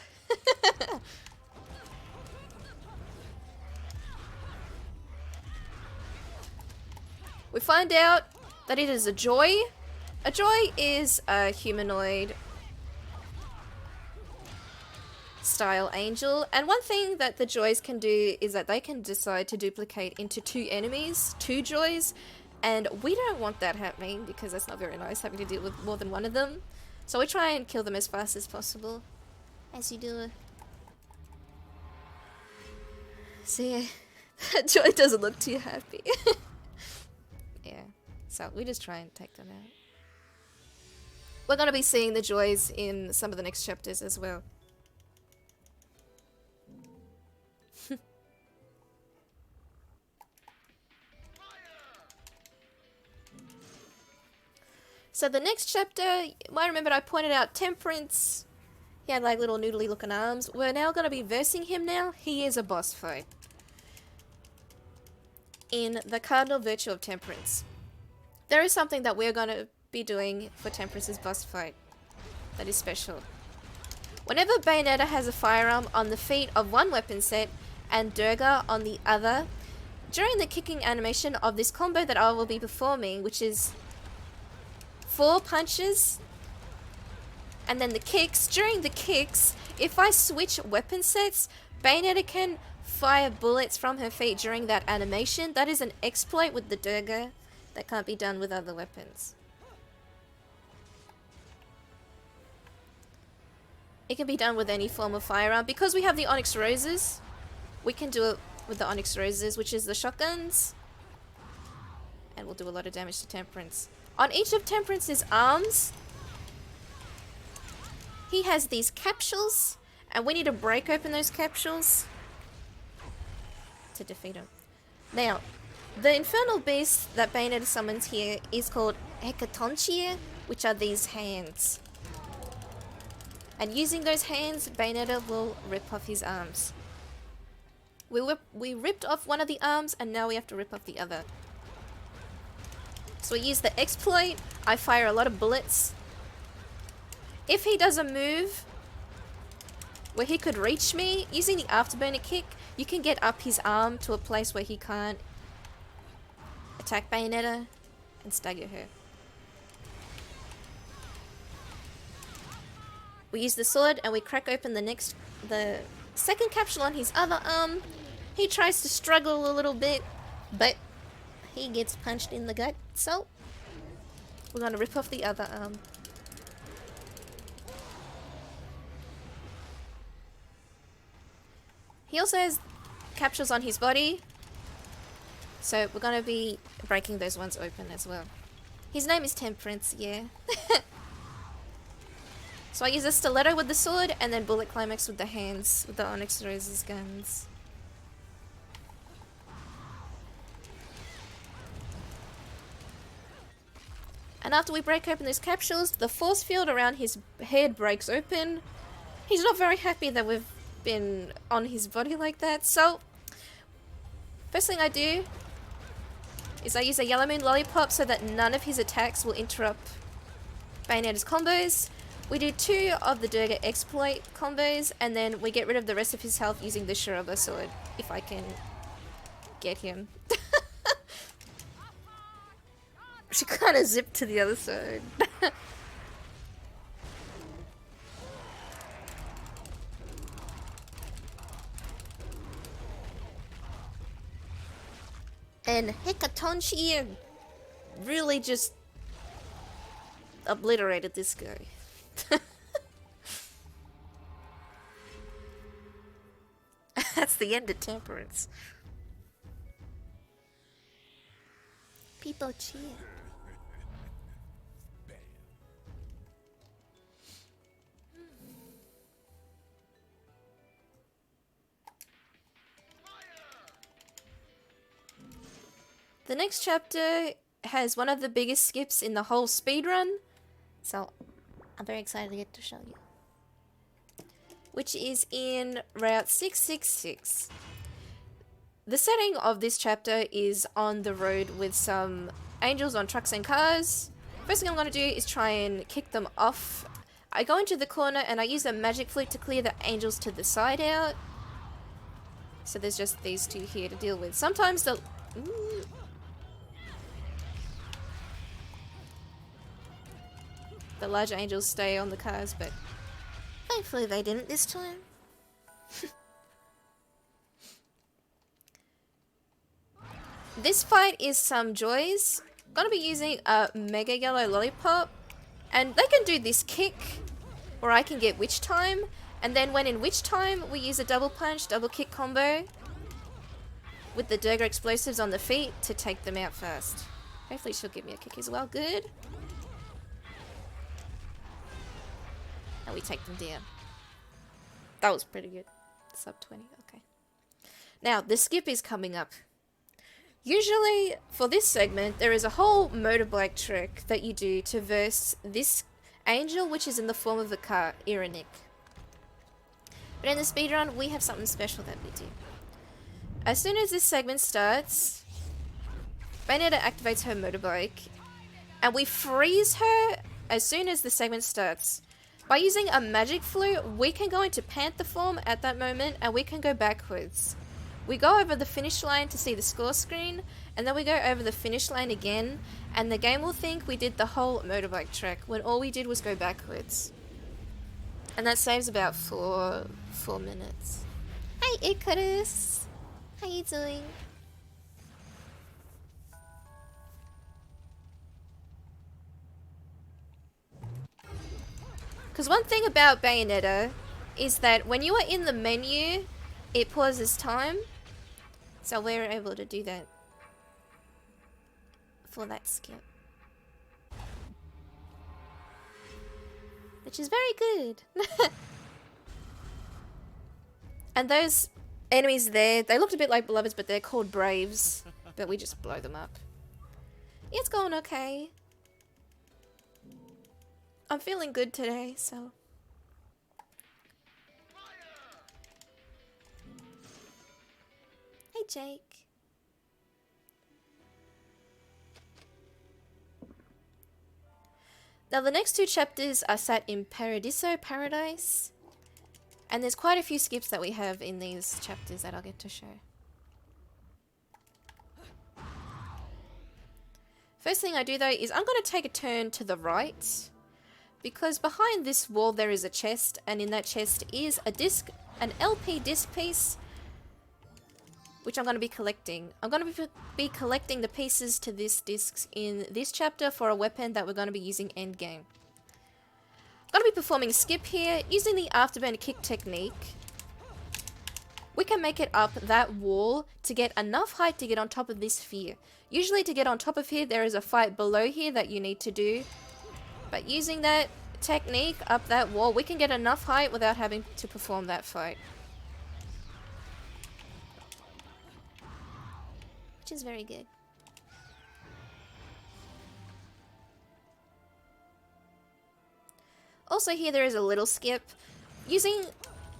We find out that it is a Joy. A Joy is a humanoid style angel, and one thing that the Joys can do is that they can decide to duplicate into two enemies, two Joys, and we don't want that happening because that's not very nice having to deal with more than one of them. So we try and kill them as fast as possible. As you do. So yeah, Joy doesn't look too happy. Yeah, so we just try and take them out. We're going to be seeing the Joys in some of the next chapters as well. So the next chapter, you might remember I pointed out Temperance. He had like little noodly looking arms. We're now going to be versing him now. He is a boss fight in the Cardinal Virtue of Temperance. There is something that we're going to be doing for Temperance's boss fight that is special. Whenever Bayonetta has a firearm on the feet of one weapon set and Durga on the other, during the kicking animation of this combo that I will be performing, which is 4 punches and then the kicks, during the kicks, if I switch weapon sets, Bayonetta can fire bullets from her feet during that animation. That is an exploit with the Durga that can't be done with other weapons. It can be done with any form of firearm. Because we have the Onyx Roses, we can do it with the Onyx Roses, which is the shotguns. And we'll do a lot of damage to Temperance. On each of Temperance's arms, he has these capsules, and we need to break open those capsules to defeat him. Now, the infernal beast that Bayonetta summons here is called Hecatonchia, which are these hands. And using those hands, Bayonetta will rip off his arms. We ripped off one of the arms, and now we have to rip off the other. So we use the exploit. I fire a lot of bullets. If he does a move where he could reach me, using the afterburner kick, you can get up his arm to a place where he can't attack Bayonetta and stagger her. We use the sword and we crack open the second capsule on his other arm. He tries to struggle a little bit, but he gets punched in the gut, so we're going to rip off the other arm. He also has capsules on his body, so we're going to be breaking those ones open as well. His name is Temperance, yeah. So I use a stiletto with the sword and then bullet climax with the hands, with the Onyx Roses guns. And after we break open those capsules, the force field around his head breaks open. He's not very happy that we've been on his body like that, so first thing I do is I use a Yellow Moon Lollipop so that none of his attacks will interrupt Bayonetta's combos. We do 2 of the Durga exploit combos, and then we get rid of the rest of his health using the Shiraba sword, if I can get him. She kind of zipped to the other side. And Hecatonchia really just obliterated this guy. That's the end of Temperance. People cheer. The next chapter has one of the biggest skips in the whole speedrun, so I'm very excited to get to show you. Which is in Route 666. The setting of this chapter is on the road with some angels on trucks and cars. First thing I'm going to do is try and kick them off. I go into the corner and I use a magic flute to clear the angels to the side out. So there's just these 2 here to deal with. Sometimes the... the larger angels stay on the cars, but thankfully they didn't this time. This fight is some joys. Gonna be using a Mega Yellow Lollipop, and they can do this kick, or I can get Witch Time, and then when in Witch Time we use a double punch, double kick combo with the Durga explosives on the feet to take them out first. Hopefully she'll give me a kick as well. Good. And we take them down. That was pretty good. Sub 20, okay. Now, the skip is coming up. Usually, for this segment, there is a whole motorbike trick that you do to verse this angel, which is in the form of a car, Ironic. But in the speedrun, we have something special that we do. As soon as this segment starts, Bayonetta activates her motorbike, and we freeze her as soon as the segment starts By using a magic flute, we can go into Panther form at that moment and we can go backwards. We go over the finish line to see the score screen, and then we go over the finish line again, and the game will think we did the whole motorbike track when all we did was go backwards. And that saves about 4 minutes. Hey Icarus! How you doing? Because one thing about Bayonetta is that when you are in the menu, it pauses time. So we're able to do that for that skip. Which is very good. And those enemies there, they looked a bit like Beloveds, but they're called Braves. But we just blow them up. It's going okay. I'm feeling good today, so. Hey, Jake. Now, the next 2 chapters are set in Paradiso Paradise. And there's quite a few skips that we have in these chapters that I'll get to show. First thing I do, though, is I'm going to take a turn to the right. Because behind this wall there is a chest, and in that chest is a disc, an LP disc piece, which I'm going to be collecting. I'm going to be collecting the pieces to this discs in this chapter for a weapon that we're going to be using endgame. I'm going to be performing a skip here, using the afterburner kick technique. We can make it up that wall to get enough height to get on top of this sphere. Usually to get on top of here there is a fight below here that you need to do. But using that technique up that wall, we can get enough height without having to perform that fight. Which is very good. Also here there is a little skip.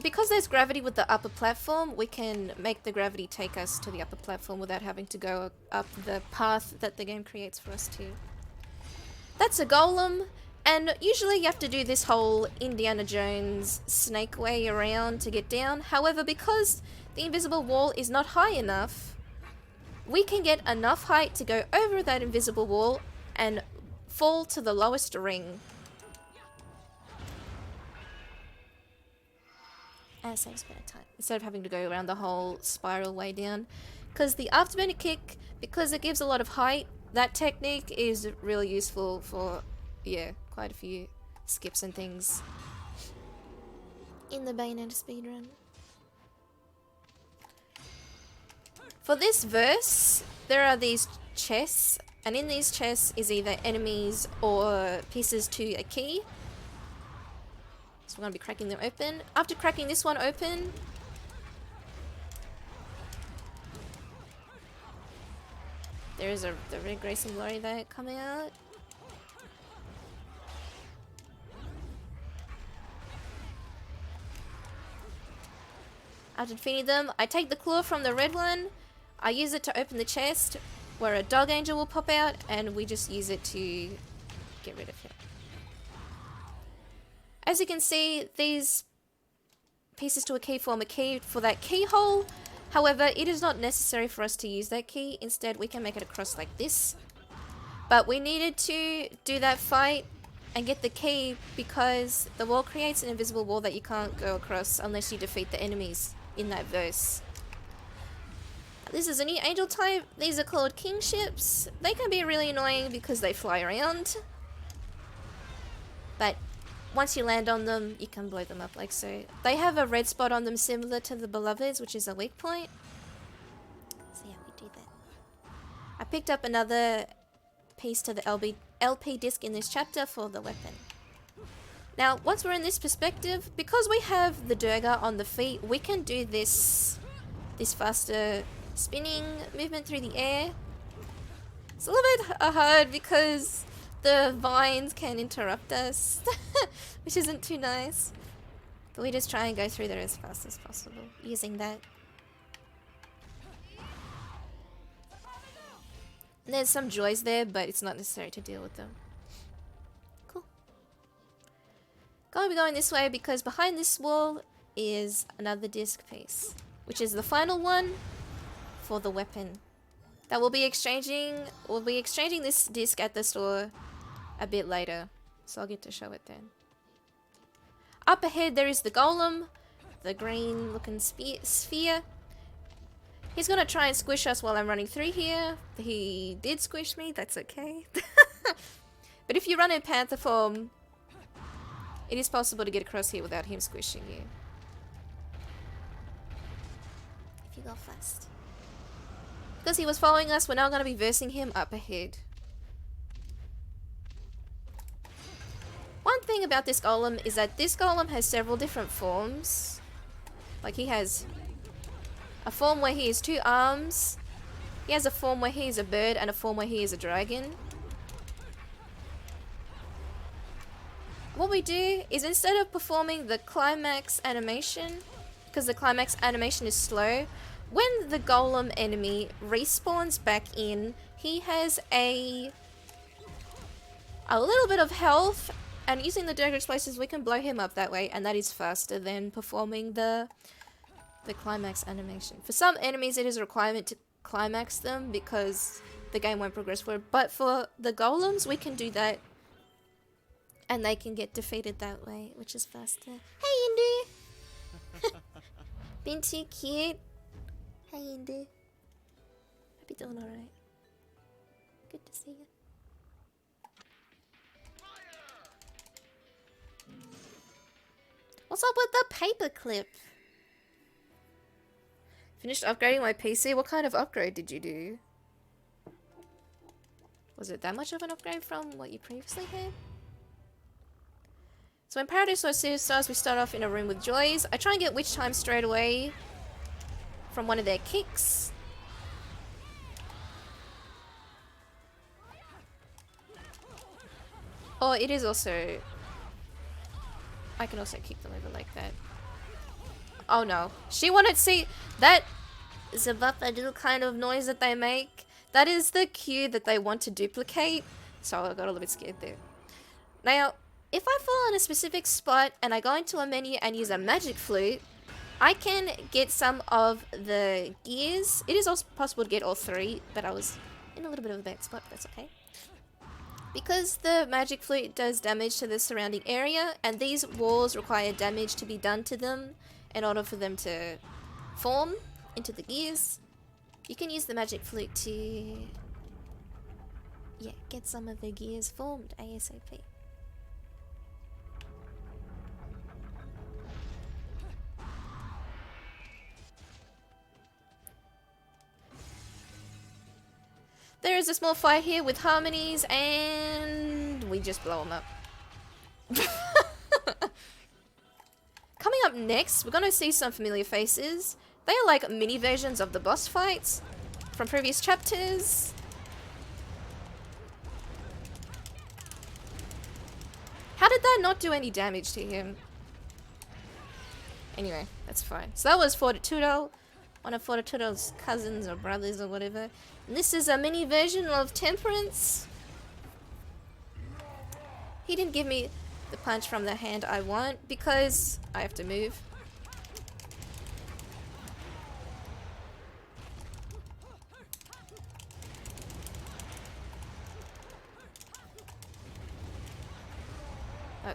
Because there's gravity with the upper platform, we can make the gravity take us to the upper platform without having to go up the path that the game creates for us to. That's a golem. And usually you have to do this whole Indiana Jones snake way around to get down. However, because the invisible wall is not high enough, we can get enough height to go over that invisible wall and fall to the lowest ring. And it saves a bit of time, instead of having to go around the whole spiral way down. Because the afterburner kick, because it gives a lot of height, that technique is really useful for, yeah, quite a few skips and things in the Bayonetta speedrun. For this verse, there are these chests, and in these chests is either enemies or pieces to a key. So we're going to be cracking them open. After cracking this one open, there is the Red Grace and Glory there coming out. After defeating them, I take the claw from the red one, I use it to open the chest where a dog angel will pop out, and we just use it to get rid of him. As you can see, these pieces to a key form a key for that keyhole. However, it is not necessary for us to use that key. Instead, we can make it across like this. But we needed to do that fight and get the key because the wall creates an invisible wall that you can't go across unless you defeat the enemies in that verse. This is a new angel type. These are called kingships. They can be really annoying because they fly around. But once you land on them, you can blow them up like so. They have a red spot on them similar to the Beloveds, which is a weak point. So yeah, we do that. I picked up another piece to the LP disc in this chapter for the weapon. Now, once we're in this perspective, because we have the Durga on the feet, we can do this faster spinning movement through the air. It's a little bit hard because the vines can interrupt us, which isn't too nice. But we just try and go through there as fast as possible using that. And there's some joys there, but it's not necessary to deal with them. Cool. Gonna be going this way because behind this wall is another disc piece, which is the final one for the weapon. That we'll be exchanging this disc at the store a bit later, so I'll get to show it then. Up ahead there is the golem, the green looking sphere. He's gonna try and squish us while I'm running through here. He did squish me, that's okay. But if you run in panther form, it is possible to get across here without him squishing you. If you go fast. Because he was following us, we're now going to be versing him up ahead. One thing about this golem is that this golem has several different forms. Like he has a form where he has 2 arms. He has a form where he is a bird and a form where he is a dragon. What we do is instead of performing the climax animation, because the climax animation is slow, when the golem enemy respawns back in, he has a little bit of health, and using the dagger explosives we can blow him up that way, and that is faster than performing the climax animation. For some enemies it is a requirement to climax them because the game won't progress forward, but for the golems we can do that and they can get defeated that way, which is faster. Hey Indu! Been too cute. Hey Indu. Hope you're doing alright. Good to see you. What's up with the paperclip? Finished upgrading my PC? What kind of upgrade did you do? Was it that much of an upgrade from what you previously had? So in Paradise or Sea Stars we start off in a room with Joys. I try and get Witch Time straight away from one of their kicks. Oh, it is also... I can also kick them over like that. Oh no. She wanted to see... That Zabapa kind of noise that they make. That is the cue that they want to duplicate. So I got a little bit scared there. Now, if I fall in a specific spot and I go into a menu and use a magic flute, I can get some of the gears. It is also possible to get all 3, but I was in a little bit of a bad spot, but that's okay. Because the magic flute does damage to the surrounding area, and these walls require damage to be done to them in order for them to form into the gears, you can use the magic flute to get some of the gears formed ASAP. There is a small fight here with harmonies, and we just blow them up. Coming up next, we're going to see some familiar faces. They are like mini versions of the boss fights from previous chapters. How did that not do any damage to him? Anyway, that's fine. So that was Fortitudo, one of Fortitudo's cousins or brothers or whatever. And this is a mini version of Temperance. He didn't give me the punch from the hand I want because I have to move.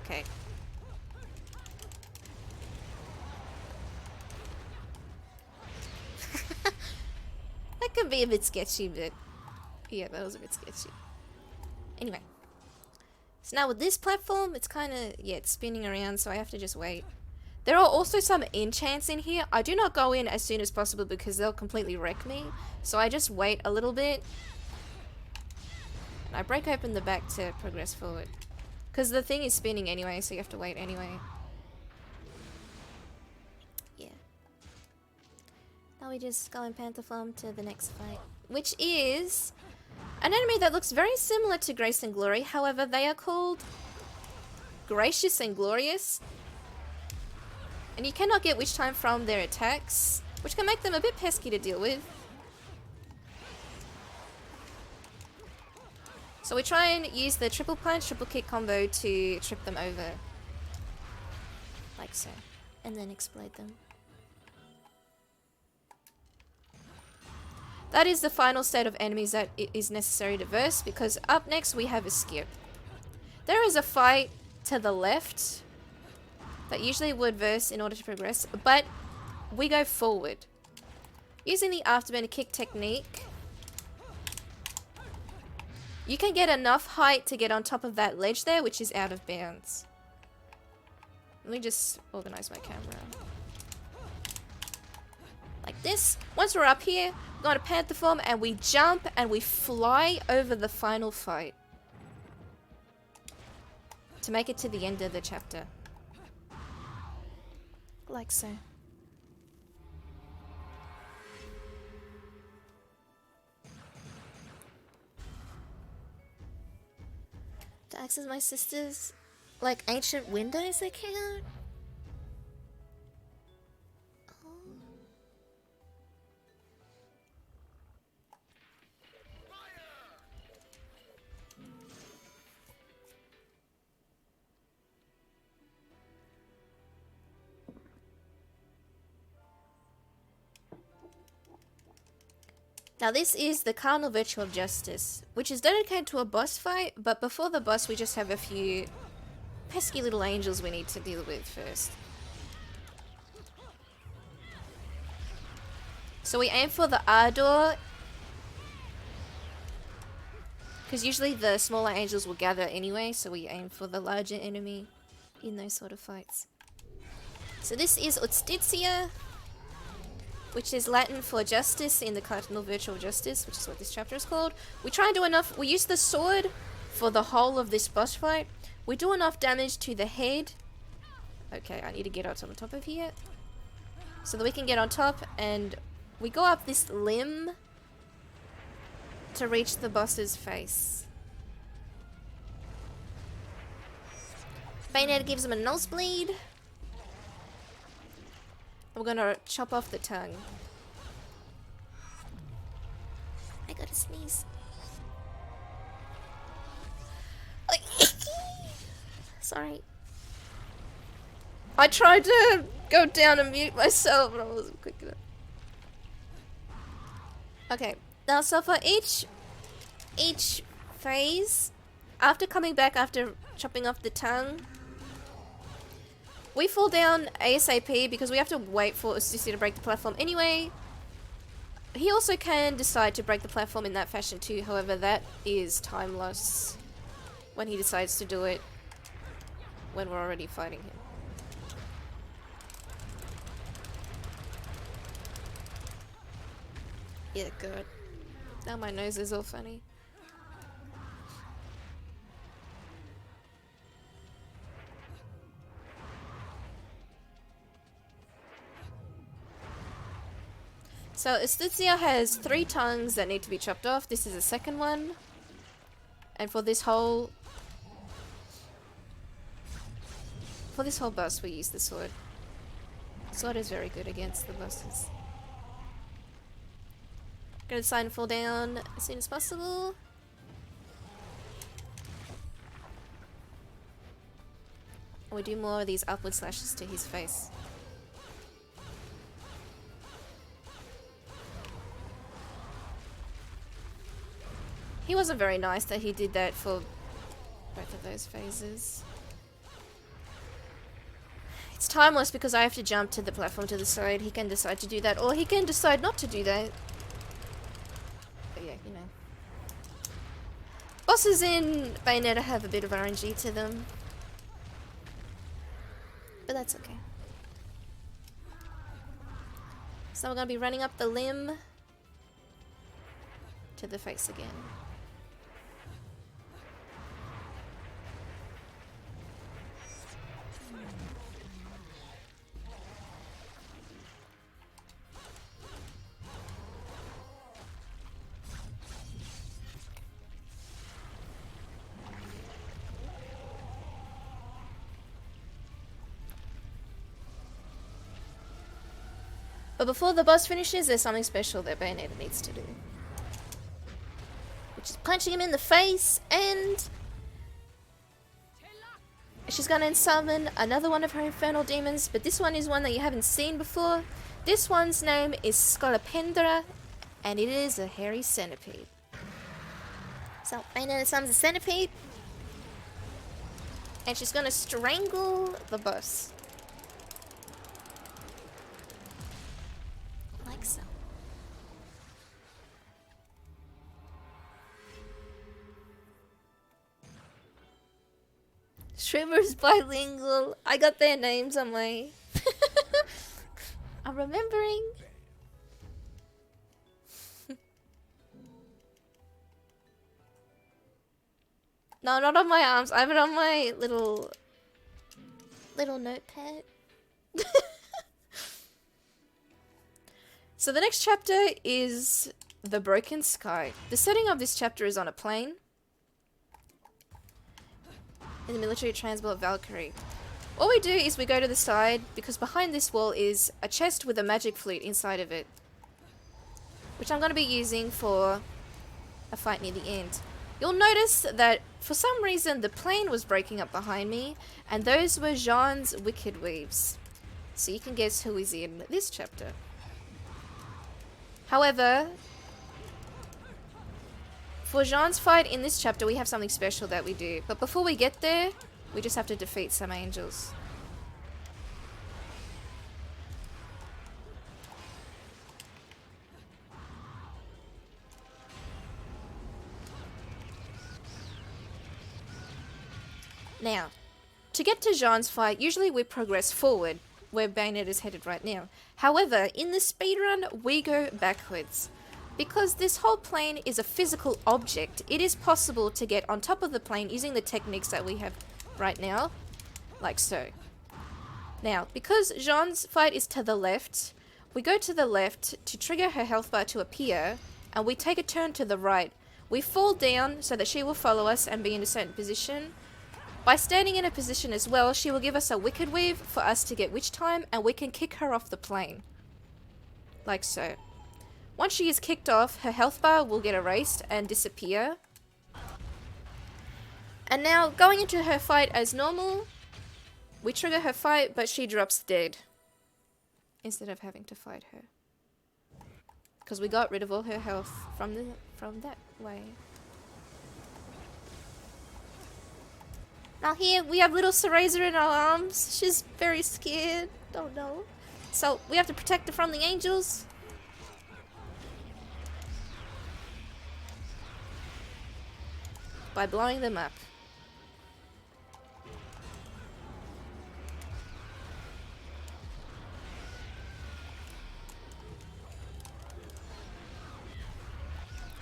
Okay. That could be a bit sketchy, but yeah, that was a bit sketchy. Anyway. So now with this platform, it's kind of, it's spinning around, so I have to just wait. There are also some enchants in here. I do not go in as soon as possible because they'll completely wreck me. So I just wait a little bit. And I break open the back to progress forward. Because the thing is spinning anyway, so you have to wait anyway. Yeah. Now we just go in Panther form to the next fight. Which is an enemy that looks very similar to Grace and Glory. However, they are called Gracious and Glorious. And you cannot get Witch Time from their attacks, which can make them a bit pesky to deal with. So we try and use the triple punch, triple kick combo to trip them over. so. And then explode them. That is the final state of enemies that it is necessary to verse, because up next we have a skip. There is a fight to the left that usually would verse in order to progress, but we go forward. Using the afterburner kick technique, you can get enough height to get on top of that ledge there, which is out of bounds. Let me just organize my camera. Like this. Once we're up here, we're going to panther form and we jump and we fly over the final fight. To make it to the end of the chapter. Like so. To access my sister's, like, ancient windows they count? Oh. Now this is the Carnal Virtue of Justice, which is dedicated to a boss fight, but before the boss we just have a few pesky little angels we need to deal with first. So we aim for the Ardor, because usually the smaller angels will gather anyway, so we aim for the larger enemy in those sort of fights. So this is Justitia, which is Latin for justice in the Cardinal Virtue of Justice, which is what this chapter is called. We try and do enough. We use the sword for the whole of this boss fight. We do enough damage to the head. Okay, I need to get out on top of here. So that we can get on top, and we go up this limb to reach the boss's face. Bayonetta gives him a nosebleed. We're gonna chop off the tongue. I gotta sneeze. Sorry. I tried to go down and mute myself, but I wasn't quick enough. Okay, now so for each phase, after coming back after chopping off the tongue, we fall down ASAP because we have to wait for Justitia to break the platform anyway. He also can decide to break the platform in that fashion too, however that is time loss when he decides to do it when we're already fighting him. Yeah, good. Now my nose is all funny. So Justitia has 3 tongues that need to be chopped off. This is the second one. And for this whole boss we use the sword. Sword is very good against the bosses. Gonna decide to fall down as soon as possible. And we do more of these upward slashes to his face. He wasn't very nice that he did that for both of those phases. It's timeless because I have to jump to the platform to the side. He can decide to do that, or he can decide not to do that. But yeah, you know. Bosses in Bayonetta have a bit of RNG to them. But that's okay. So we're gonna be running up the limb to the face again. But before the boss finishes, there's something special that Bayonetta needs to do. Which is punching him in the face and She's gonna summon another one of her infernal demons, but this one is one that you haven't seen before. This one's name is Scolopendra, and it is a hairy centipede. So Bayonetta summons a centipede, and she's gonna strangle the boss. Like so. Shriver's bilingual. I got their names on my... I'm remembering. No, not on my arms. I have it on my little notepad. So the next chapter is The Broken Sky. The setting of this chapter is on a plane in the military transport Valkyrie. What we do is we go to the side because behind this wall is a chest with a magic flute inside of it, which I'm going to be using for a fight near the end. You'll notice that for some reason the plane was breaking up behind me, and those were Jean's Wicked Weaves. So you can guess who is in this chapter. However, for Jean's fight in this chapter, we have something special that we do. But before we get there, we just have to defeat some angels. Now, to get to Jean's fight, usually we progress forward, where Bayonetta is headed right now. However, in the speedrun, we go backwards. Because this whole plane is a physical object, it is possible to get on top of the plane using the techniques that we have right now, like so. Now, because Jean's fight is to the left, we go to the left to trigger her health bar to appear, and we take a turn to the right. We fall down so that she will follow us and be in a certain position. By standing in a position as well, she will give us a Wicked Weave for us to get witch time, and we can kick her off the plane. Like so. Once she is kicked off, her health bar will get erased and disappear. And now, going into her fight as normal, we trigger her fight, but she drops dead. Instead of having to fight her. Because we got rid of all her health from that way. Now here, we have little Cereza in our arms. She's very scared. Oh no. So, we have to protect her from the angels. By blowing them up.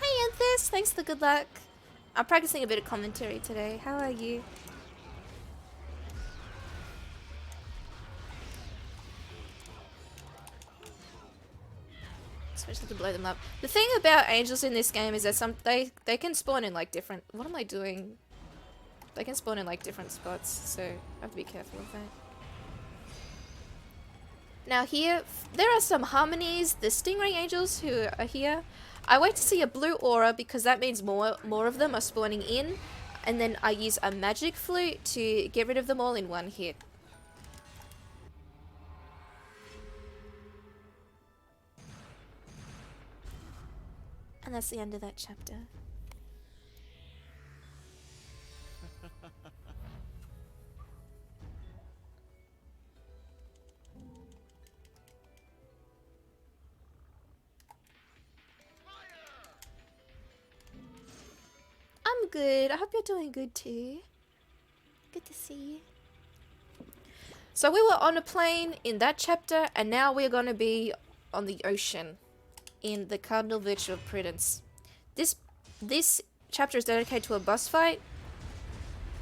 Hey Anthus, thanks for the good luck. I'm practicing a bit of commentary today. How are you? Especially to blow them up. The thing about angels in this game is that they can spawn in like different... What am I doing? They can spawn in like different spots, so I have to be careful of that. Now here, there are some harmonies. The Stingray angels who are here. I wait to see a blue aura because that means more of them are spawning in. And then I use a magic flute to get rid of them all in one hit. And that's the end of that chapter. I'm good. I hope you're doing good too. Good to see you. So we were on a plane in that chapter, and now we're going to be on the ocean in the Cardinal Virtue of Prudence. This chapter is dedicated to a boss fight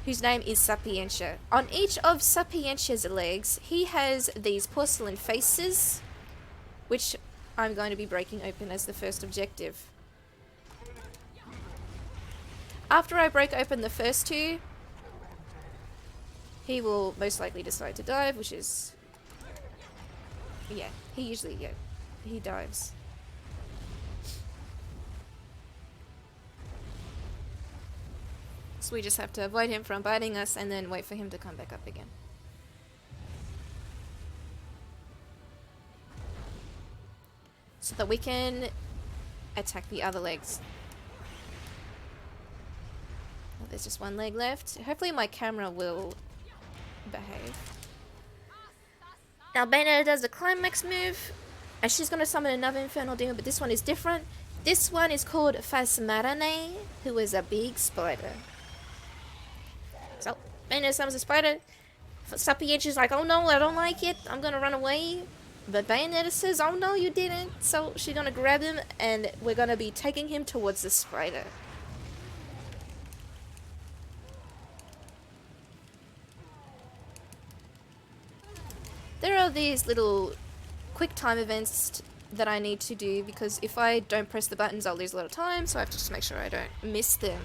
whose name is Sapientia. On each of Sapientia's legs, he has these porcelain faces, which I'm going to be breaking open as the first objective. After I break open the first two, he will most likely decide to dive, which is... Yeah, he dives. So we just have to avoid him from biting us and then wait for him to come back up again. So that we can attack the other legs. Oh, there's just one leg left. Hopefully my camera will behave. Now Bayonetta does the climax move, and she's gonna summon another Infernal Demon, but this one is different. This one is called Phasmarane, who is a big spider. So, Bayonetta summons a spider. Sapienza's like, oh no, I don't like it, I'm gonna run away. But Bayonetta says, oh no, you didn't. So she's gonna grab him, and we're gonna be taking him towards the spider. There are these little quick time events that I need to do, because if I don't press the buttons I'll lose a lot of time, so I have to just make sure I don't miss them.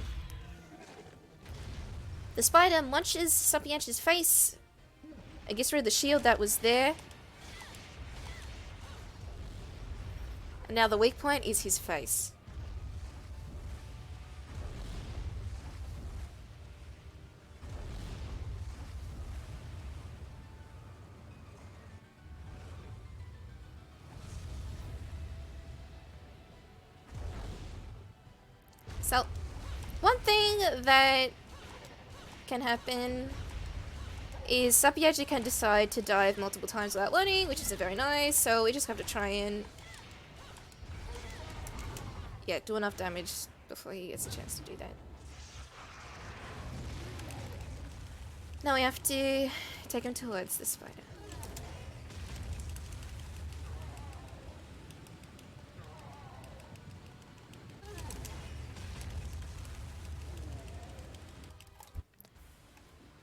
The spider munches Sapienza's face. It gets rid of the shield that was there. And now the weak point is his face. So, one thing that can happen is Sapienza can decide to dive multiple times without learning, which isn't very nice, so we just have to try and do enough damage before he gets a chance to do that. Now we have to take him towards the spider.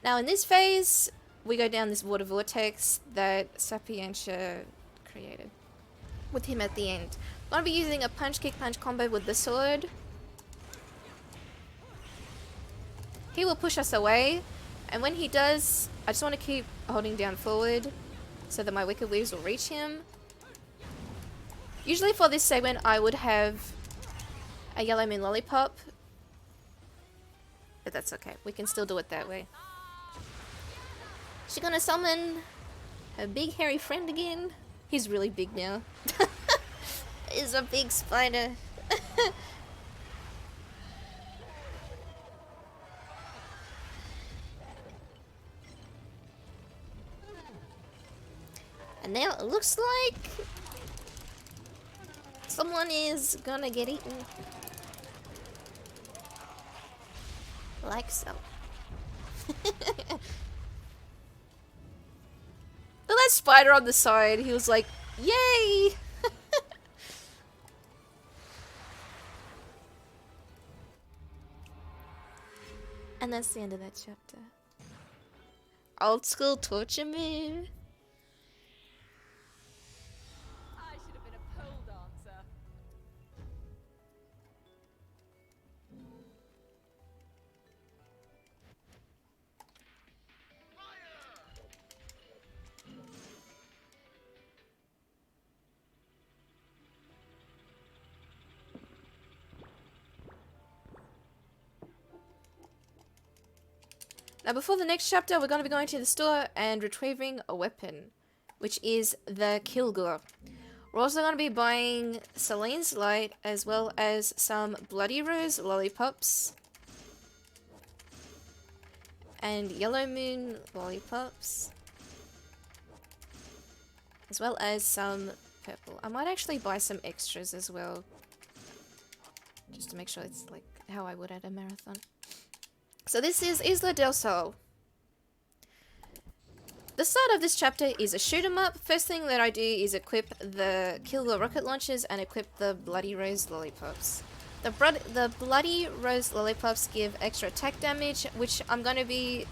Now in this phase, we go down this water vortex that Sapienza created, with him at the end. I'm going to be using a punch kick punch combo with the sword. He will push us away, and when he does, I just want to keep holding down forward so that my Wicked Weaves will reach him. Usually for this segment I would have a Yellow Moon Lollipop, but that's okay, we can still do it that way. She's gonna summon her big hairy friend again. He's really big now. He's a big spider. And now it looks like someone is gonna get eaten. Like so. Look at that spider on the side. He was like, yay! And that's the end of that chapter. Old school torture move. I should have been a pole dancer. Now before the next chapter, we're going to be going to the store and retrieving a weapon, which is the Kilgore. We're also going to be buying Celine's Light, as well as some Bloody Rose Lollipops, and Yellow Moon Lollipops, as well as some purple. I might actually buy some extras as well, just to make sure it's like how I would at a marathon. So this is Isla del Sol. The start of this chapter is a shoot 'em up. First thing that I do is equip the Kilgore rocket launchers and equip the Bloody Rose Lollipops. The Bloody Rose Lollipops give extra attack damage, which I'm going to be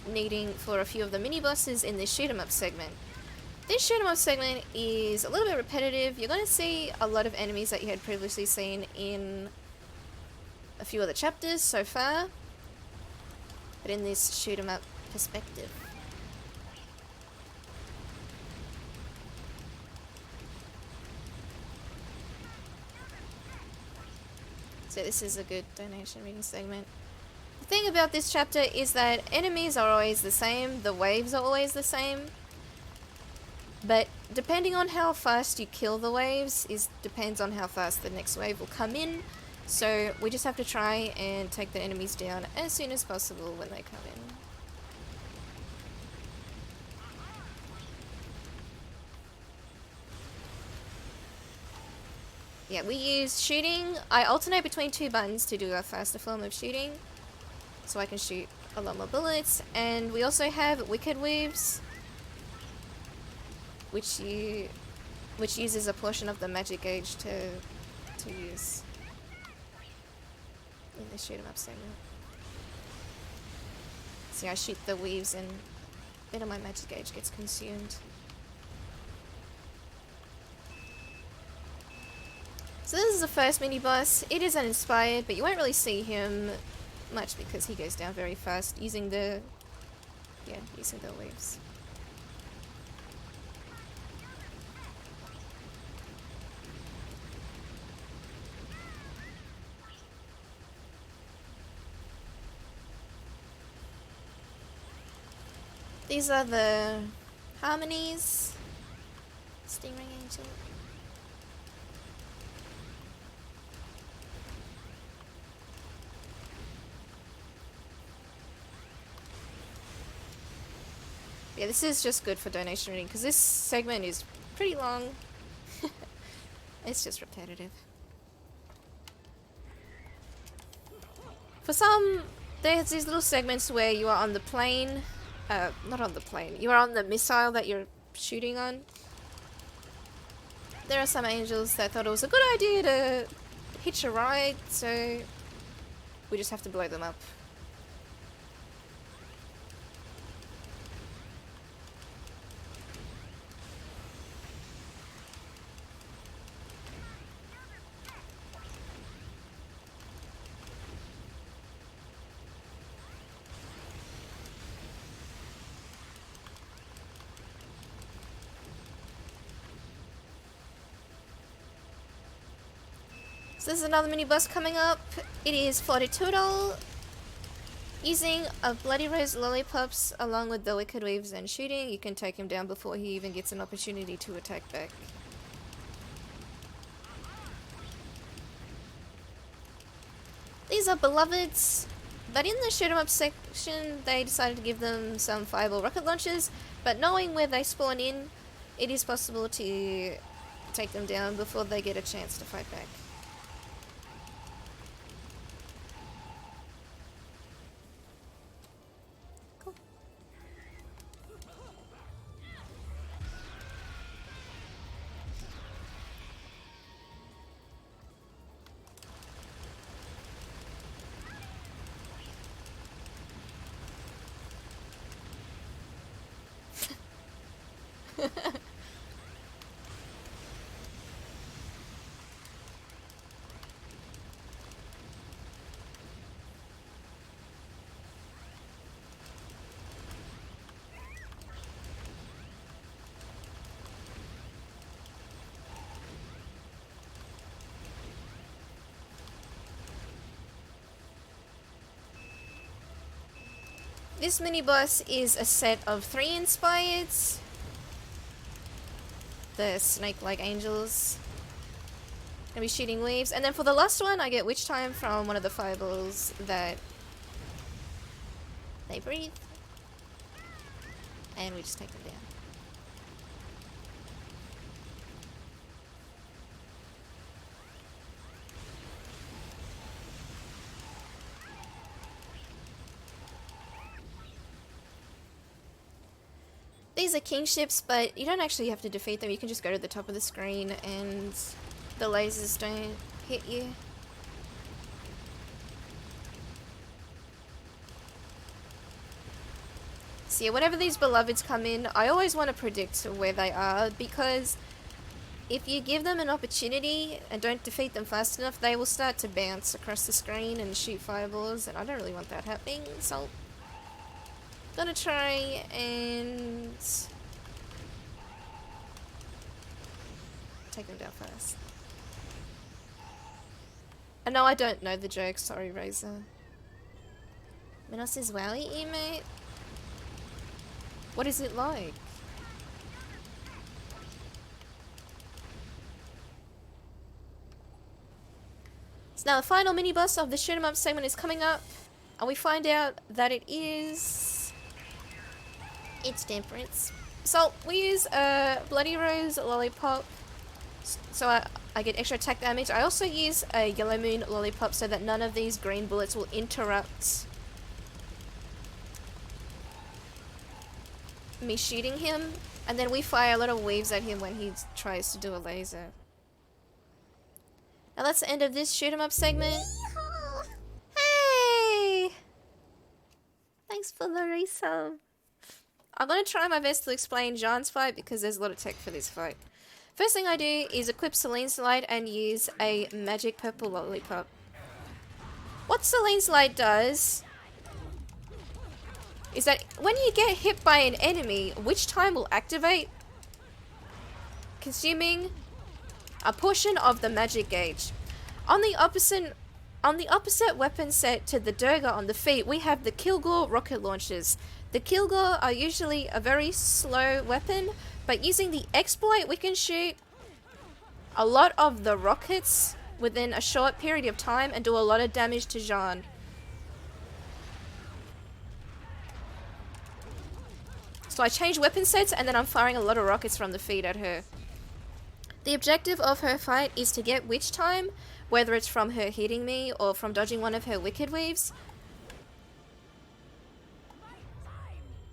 needing for a few of the mini bosses in this shoot 'em up segment. This shoot 'em up segment is a little bit repetitive. You're going to see a lot of enemies that you had previously seen in a few other chapters so far, but in this shoot 'em up perspective. So this is a good donation reading segment. The thing about this chapter is that enemies are always the same, the waves are always the same, but depending on how fast you kill the waves depends on how fast the next wave will come in, so we just have to try and take the enemies down as soon as possible when they come in. Yeah, we use shooting. I alternate between two buttons to do a faster form of shooting, so I can shoot a lot more bullets. And we also have Wicked Weaves, which uses a portion of the magic gauge to use in the shoot 'em up segment. See, I shoot the weaves and a bit of my magic gauge gets consumed. So this is the first mini boss. It is uninspired, but you won't really see him much because he goes down very fast using the waves. These are the harmonies. Stingray Angel. Yeah, this is just good for donation reading because this segment is pretty long. It's just repetitive. For some, there's these little segments where you are on the plane. Not on the plane. You are on the missile that you're shooting on. There are some angels that thought it was a good idea to hitch a ride, so we just have to blow them up. So this is another mini boss coming up. It is Fortitudo. Using a Bloody Rose Lollipops along with the Wicked Weaves and shooting, you can take him down before he even gets an opportunity to attack back. These are Beloveds, but in the shoot 'em up section they decided to give them some fireball rocket launchers, but knowing where they spawn in, it is possible to take them down before they get a chance to fight back. This mini boss is a set of 3 inspireds. The snake-like angels. Gonna be shooting waves. And then for the last one, I get Witch Time from one of the fireballs that they breathe. And we just take them down. These are kingships, but you don't actually have to defeat them. You can just go to the top of the screen and the lasers don't hit you. So yeah, whenever these beloveds come in, I always want to predict where they are, because if you give them an opportunity and don't defeat them fast enough, they will start to bounce across the screen and shoot fireballs, and I don't really want that happening, so gonna try and take them down first. And no, I don't know the joke, sorry Razor. Minos' Wowie emote? What is it like? So now the final mini boss of the shoot 'em up segment is coming up, and we find out that it's Temperance. So we use a Bloody Rose Lollipop, so I get extra attack damage. I also use a Yellow Moon Lollipop so that none of these green bullets will interrupt me shooting him, and then we fire a lot of waves at him when he tries to do a laser. Now that's the end of this shoot 'em up segment. Hey! Thanks for the resub. I'm gonna try my best to explain Jean's fight because there's a lot of tech for this fight. First thing I do is equip Celine's Light and use a magic purple lollipop. What Celine's Light does is that when you get hit by an enemy, Witch Time will activate, consuming a portion of the magic gauge. On the opposite weapon set to the Durga on the feet, we have the Kilgore rocket launchers. The Kilgore are usually a very slow weapon, but using the exploit we can shoot a lot of the rockets within a short period of time and do a lot of damage to Jean. So I change weapon sets and then I'm firing a lot of rockets from the feet at her. The objective of her fight is to get Witch Time, whether it's from her hitting me or from dodging one of her Wicked Waves.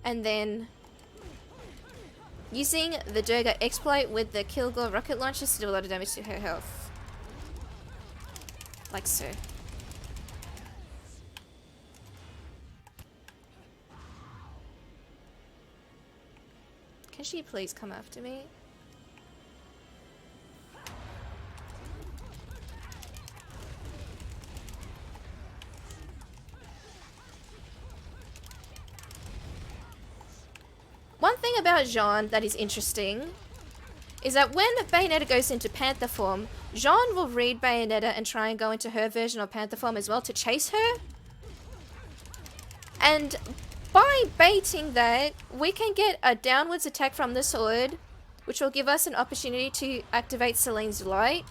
And then using the Durga exploit with the Kilgore rocket launchers to do a lot of damage to her health. Like so. Can she please come after me? One thing about Jean that is interesting is that when Bayonetta goes into Panther form, Jean will read Bayonetta and try and go into her version of Panther form as well to chase her. And by baiting that, we can get a downwards attack from the sword, which will give us an opportunity to activate Celine's Light.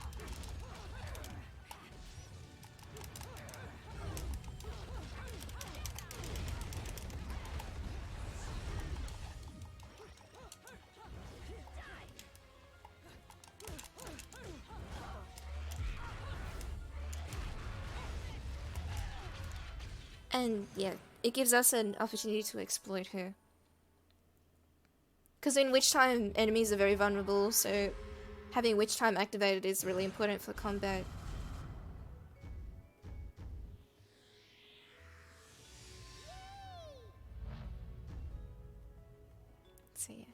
And yeah, it gives us an opportunity to exploit her. Because in Witch Time, enemies are very vulnerable, so having Witch Time activated is really important for combat. So yeah.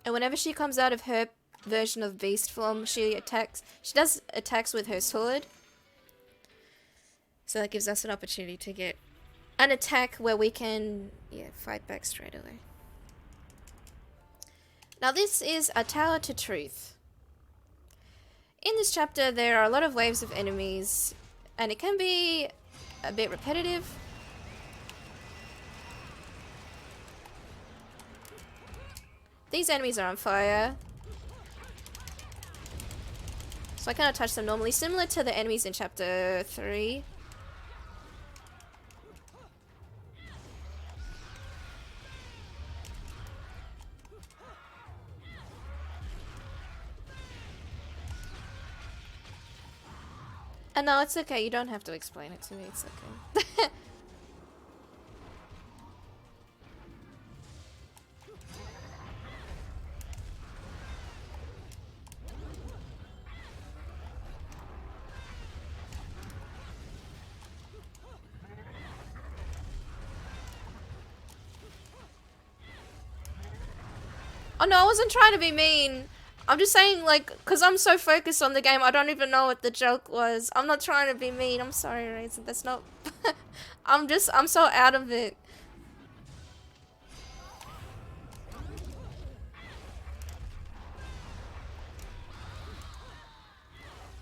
And whenever she comes out of her version of beast form, she does attacks with her sword. So that gives us an opportunity to get an attack where we can, fight back straight away. Now this is a Tower to Truth. In this chapter there are a lot of waves of enemies, and it can be a bit repetitive. These enemies are on fire, so I cannot touch them normally, similar to the enemies in chapter 3. And no, it's okay, you don't have to explain it to me, it's okay. Oh no, I wasn't trying to be mean. I'm just saying, like, because I'm so focused on the game, I don't even know what the joke was. I'm not trying to be mean. I'm sorry, Raisin. That's not... I'm so out of it.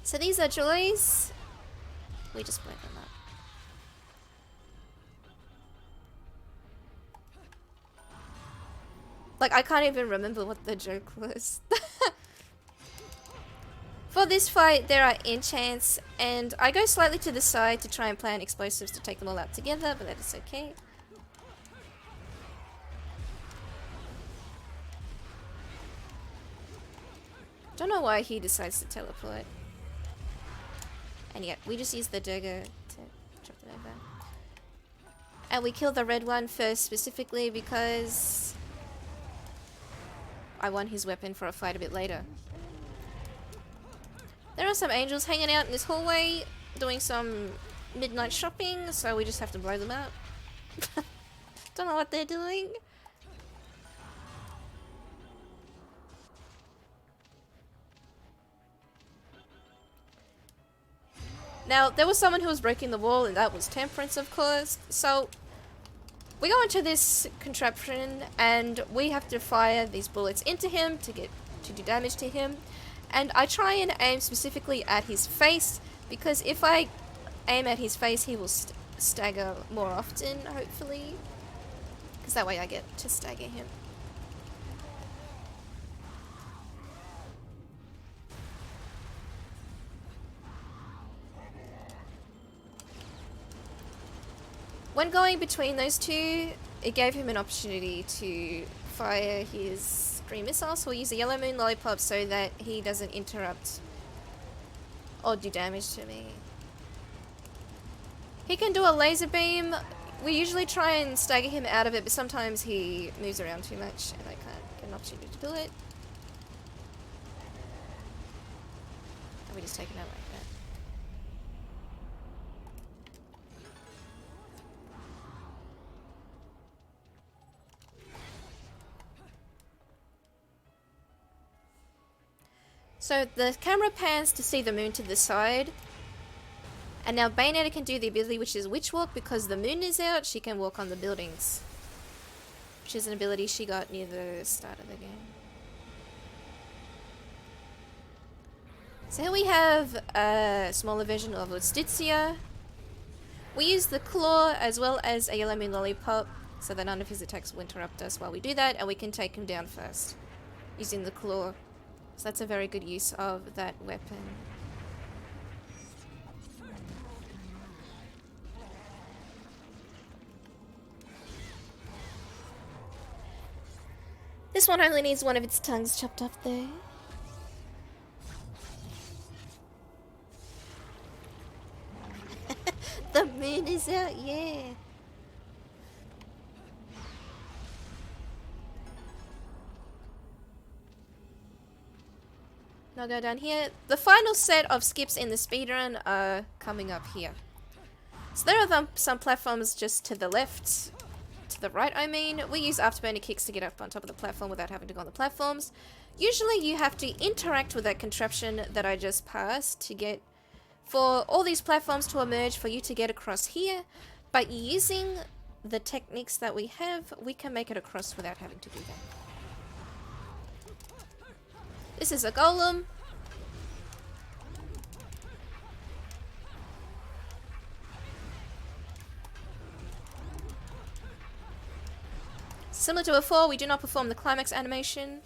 So these are joys. We just played them up. Like, I can't even remember what the joke was. For this fight, there are enchants, and I go slightly to the side to try and plant explosives to take them all out together, but that is okay. Don't know why he decides to teleport. And yeah, we just use the dagger to drop it over. And we kill the red one first specifically because I want his weapon for a fight a bit later. There are some angels hanging out in this hallway doing some midnight shopping, so we just have to blow them out. Don't know what they're doing. Now, there was someone who was breaking the wall, and that was Temperance, of course. So, we go into this contraption, and we have to fire these bullets into him to do damage to him. And I try and aim specifically at his face, because if I aim at his face, he will stagger more often, hopefully. Because that way I get to stagger him. When going between those two, it gave him an opportunity to fire his green missile, so we'll use the Yellow Moon Lollipop so that he doesn't interrupt or do damage to me. He can do a laser beam. We usually try and stagger him out of it, but sometimes he moves around too much and I can't get an opportunity to do it. And we just take it out like that. So the camera pans to see the moon to the side. And now Bayonetta can do the ability which is Witch Walk because the moon is out, she can walk on the buildings. Which is an ability she got near the start of the game. So here we have a smaller version of Justitia. We use the claw as well as a Yellow Moon Lollipop so that none of his attacks will interrupt us while we do that, and we can take him down first using the claw. So that's a very good use of that weapon. This one only needs one of its tongues chopped off though. The moon is out, yeah. Now go down here. The final set of skips in the speedrun are coming up here. So there are some platforms just to the left, to the right I mean. We use afterburner kicks to get up on top of the platform without having to go on the platforms. Usually you have to interact with that contraption that I just passed to get, for all these platforms to emerge for you to get across here. But using the techniques that we have, we can make it across without having to do that. This is a golem. Similar to before, we do not perform the climax animation.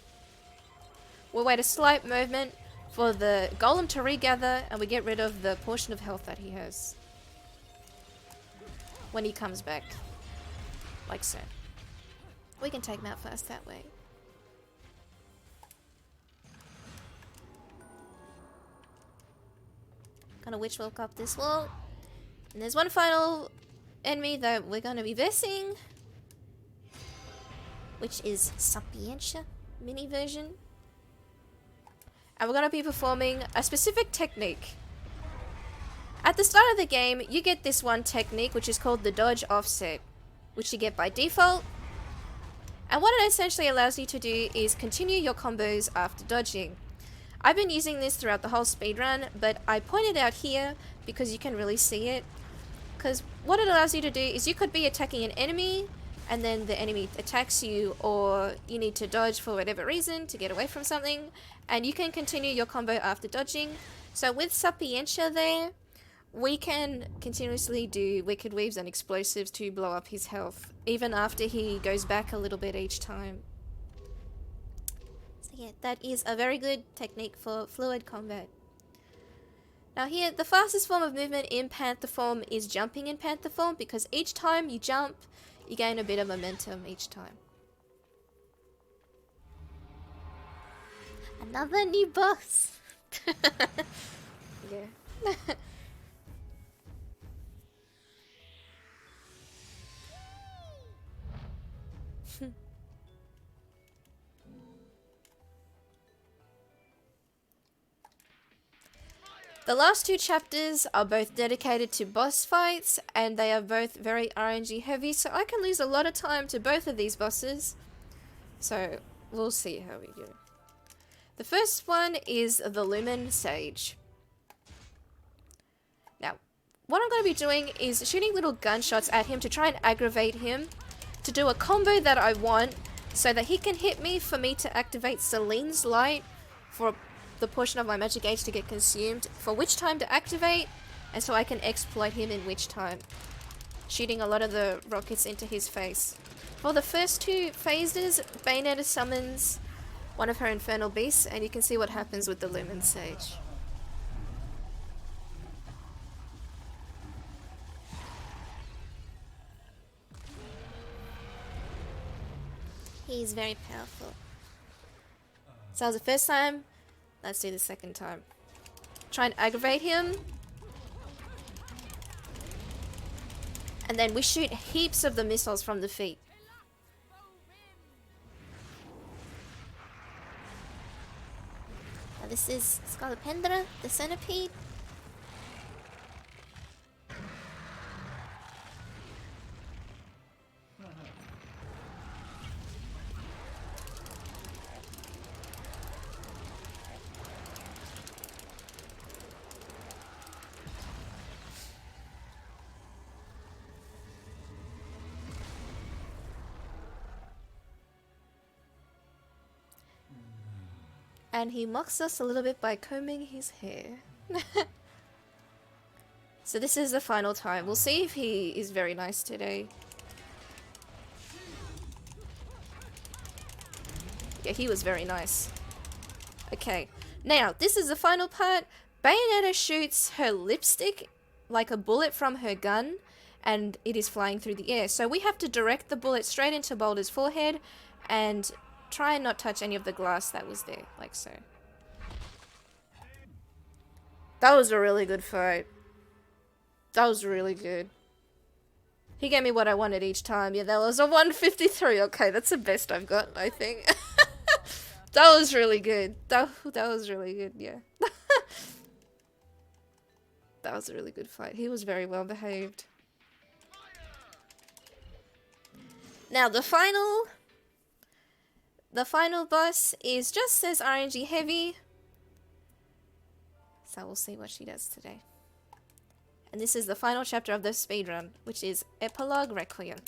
We'll wait a slight movement for the golem to regather, and we get rid of the portion of health that he has when he comes back, like so. We can take him out first that way. Gonna witch walk up this wall. And there's one final enemy that we're gonna be versing, which is Sapientia mini version. And we're gonna be performing a specific technique. At the start of the game, you get this one technique which is called the dodge offset, which you get by default. And what it essentially allows you to do is continue your combos after dodging. I've been using this throughout the whole speedrun, but I pointed out here because you can really see it. Because what it allows you to do is you could be attacking an enemy, and then the enemy attacks you, or you need to dodge for whatever reason to get away from something, and you can continue your combo after dodging. So with Sapientia there, we can continuously do Wicked Weaves and explosives to blow up his health, even after he goes back a little bit each time. Yeah, that is a very good technique for fluid combat. Now here, the fastest form of movement in Panther form is jumping in Panther form, because each time you jump, you gain a bit of momentum each time. Another new boss! Yeah. The last two chapters are both dedicated to boss fights, and they are both very RNG heavy, so I can lose a lot of time to both of these bosses. So, we'll see how we do. The first one is the Lumen Sage. Now, what I'm going to be doing is shooting little gunshots at him to try and aggravate him, to do a combo that I want, so that he can hit me for me to activate Celine's Light for the portion of my magic age to get consumed, for which time to activate, and so I can exploit him in which time, shooting a lot of the rockets into his face. For the first two phases, Bayonetta summons one of her infernal beasts, and you can see what happens with the Lumen Sage. He's very powerful. So that was the first time. Let's do the second time. Try and aggravate him. And then we shoot heaps of the missiles from the feet. Now this is Scolopendra, the centipede. And he mocks us a little bit by combing his hair. So this is the final time. We'll see if he is very nice today. Yeah, he was very nice. Okay, now this is the final part. Bayonetta shoots her lipstick like a bullet from her gun, and it is flying through the air. So we have to direct the bullet straight into Boulder's forehead and try and not touch any of the glass that was there, like so. That was a really good fight. That was really good. He gave me what I wanted each time. Yeah, that was a 153. Okay, that's the best I've got, I think. That was really good. That was really good, yeah. That was a really good fight. He was very well behaved. Now, the final boss is just as RNG heavy. So we'll see what she does today. And this is the final chapter of the speedrun, which is Epilogue Requiem.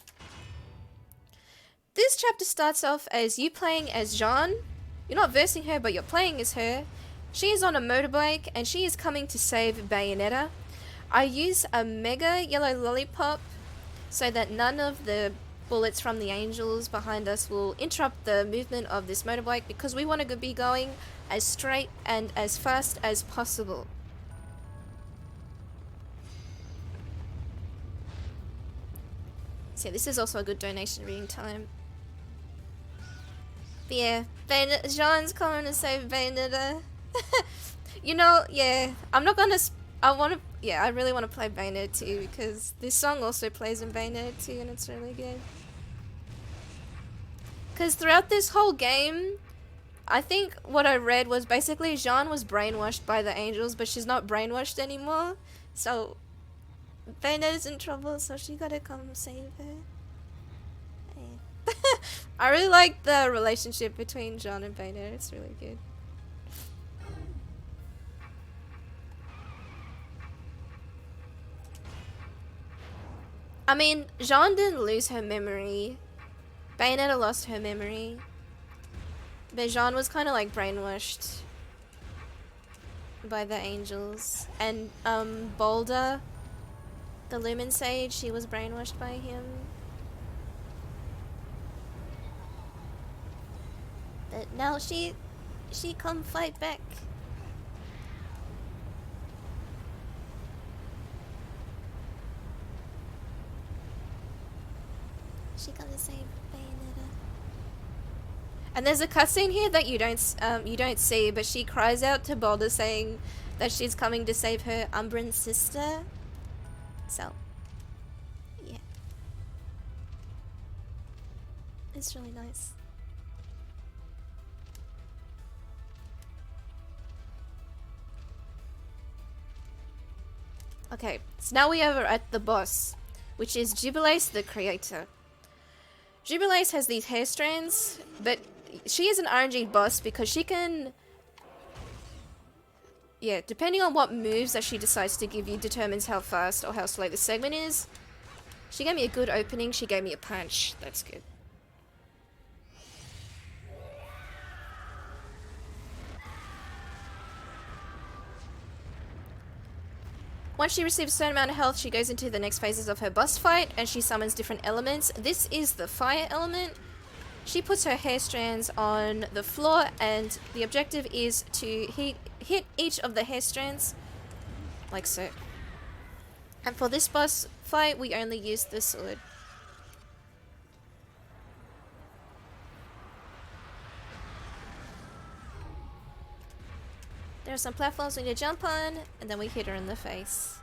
This chapter starts off as you playing as Jeanne. You're not versing her, but you're playing as her. She is on a motorbike, and she is coming to save Bayonetta. I use a mega yellow lollipop so that none of the bullets from the angels behind us will interrupt the movement of this motorbike, because we want to be going as straight and as fast as possible. So this is also a good donation reading time. But yeah, Jeanne's coming to save Bayonetta. You know, yeah, I'm not gonna. I really want to play Bayonetta 2, because this song also plays in Bayonetta 2, and it's really good. Because throughout this whole game, I think what I read was basically Jeanne was brainwashed by the angels, but she's not brainwashed anymore. So Bayonetta's in trouble, so she gotta come save her. Yeah. I really like the relationship between Jeanne and Bayonetta. It's really good. I mean, Jeanne didn't lose her memory. Bayonetta lost her memory. But Jeanne was kind of like brainwashed by the angels. And Boulder, the Lumen Sage, she was brainwashed by him. But now she She come fight back. She come to save Bayonetta. And there's a cutscene here that you don't see, but she cries out to Baldur saying that she's coming to save her Umbran sister. So, yeah. It's really nice. Okay, so now we are at the boss, which is Jubilace the Creator. Jubilace has these hair strands, but she is an RNG boss because she can... Yeah, depending on what moves that she decides to give you determines how fast or how slow the segment is. She gave me a good opening, she gave me a punch. That's good. Once she receives a certain amount of health, she goes into the next phases of her boss fight, and she summons different elements. This is the fire element. She puts her hair strands on the floor, and the objective is to hit each of the hair strands, like so. And for this boss fight, we only use the sword. There are some platforms we need to jump on, and then we hit her in the face.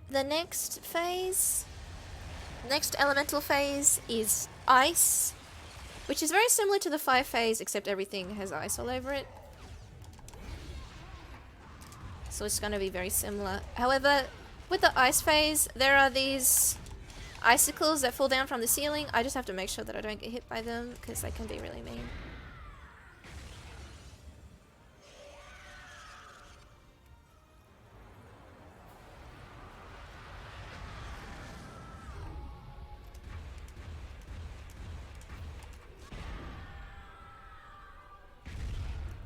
The next elemental phase is ice, which is very similar to the fire phase, except everything has ice all over it. So it's going to be very similar. However, with the ice phase, there are these icicles that fall down from the ceiling. I just have to make sure that I don't get hit by them, because they can be really mean.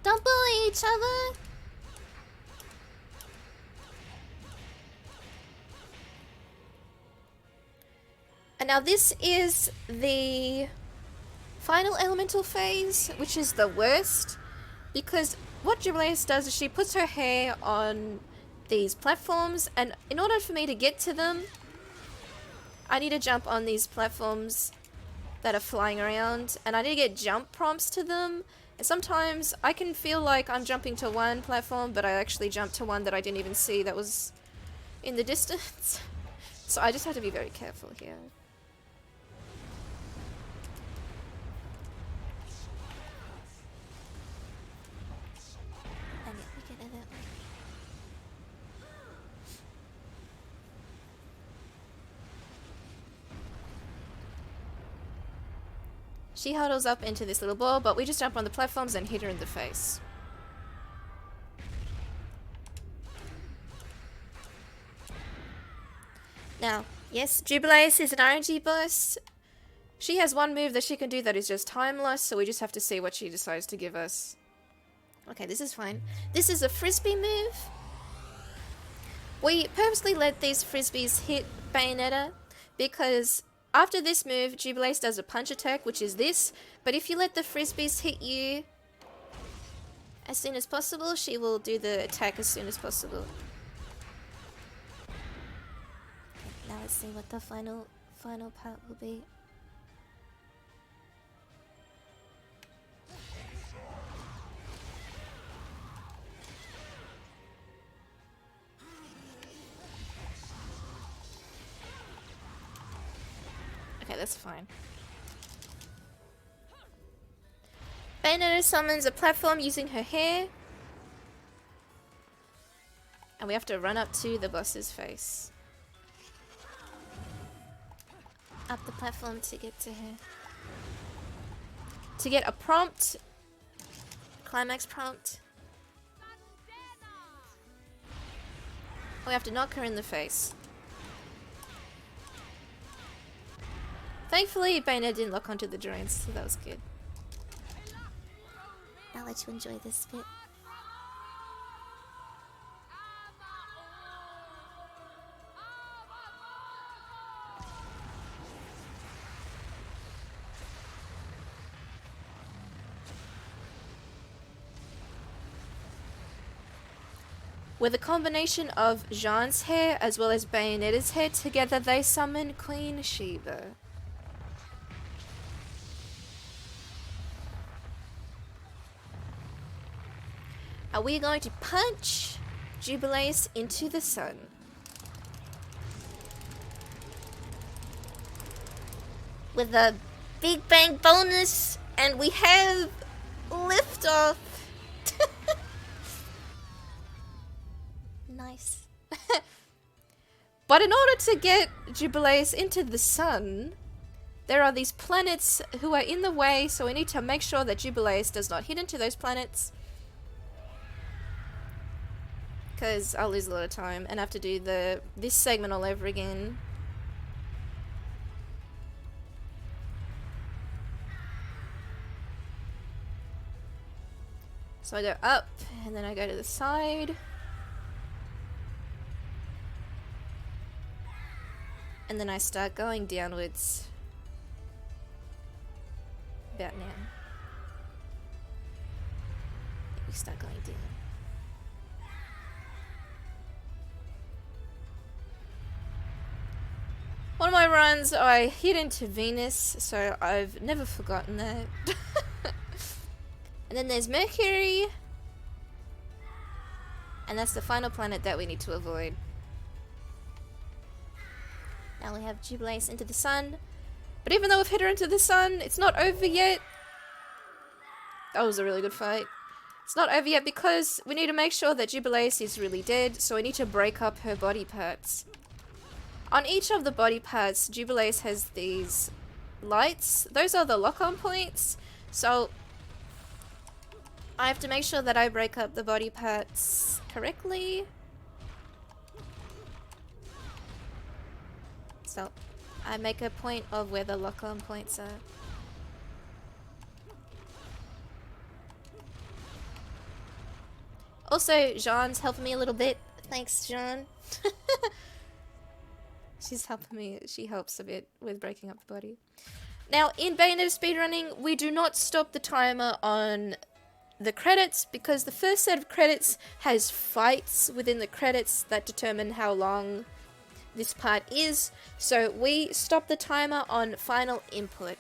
Don't bully each other! And now this is the final elemental phase, which is the worst, because what Jubilace does is she puts her hair on these platforms, and in order for me to get to them, I need to jump on these platforms that are flying around, and I need to get jump prompts to them. And sometimes I can feel like I'm jumping to one platform, but I actually jumped to one that I didn't even see that was in the distance. So I just have to be very careful here. And yeah, we can edit. She huddles up into this little ball, but we just jump on the platforms and hit her in the face. Now, yes, Jubilace is an RNG boss. She has one move that she can do that is just time loss, so we just have to see what she decides to give us. Okay, this is fine. This is a frisbee move. We purposely let these frisbees hit Bayonetta because after this move, Jubilace does a punch attack, which is this, but if you let the frisbees hit you as soon as possible, she will do the attack as soon as possible. Okay, now let's see what the final part will be. Okay, that's fine. Bayonetta summons a platform using her hair. And we have to run up to the boss's face. Up the platform to get to her. To get a prompt. Climax prompt. We have to knock her in the face. Thankfully, Bayonetta didn't lock onto the drones, so that was good. I'll let you enjoy this bit. With a combination of Jean's hair as well as Bayonetta's hair, together they summon Queen Sheba. Are we going to punch Jubileus into the sun? With a Big Bang bonus, and we have liftoff. Nice. But in order to get Jubileus into the sun, there are these planets who are in the way, so we need to make sure that Jubileus does not hit into those planets. Because I'll lose a lot of time and have to do this segment all over again. So I go up, and then I go to the side. And then I start going downwards. About now. We start going down. One of my runs, I hit into Venus, so I've never forgotten that. And then there's Mercury. And that's the final planet that we need to avoid. Now we have Jubileus into the sun. But even though we've hit her into the sun, it's not over yet. That was a really good fight. It's not over yet because we need to make sure that Jubileus is really dead, so we need to break up her body parts. On each of the body parts, Jubileus has these lights. Those are the lock-on points. So I have to make sure that I break up the body parts correctly. So I make a point of where the lock-on points are. Also, Jean's helping me a little bit. Thanks, Jean. She's helping me. She helps a bit with breaking up the body. Now, in Bayonetta speedrunning, we do not stop the timer on the credits because the first set of credits has fights within the credits that determine how long this part is. So we stop the timer on final input.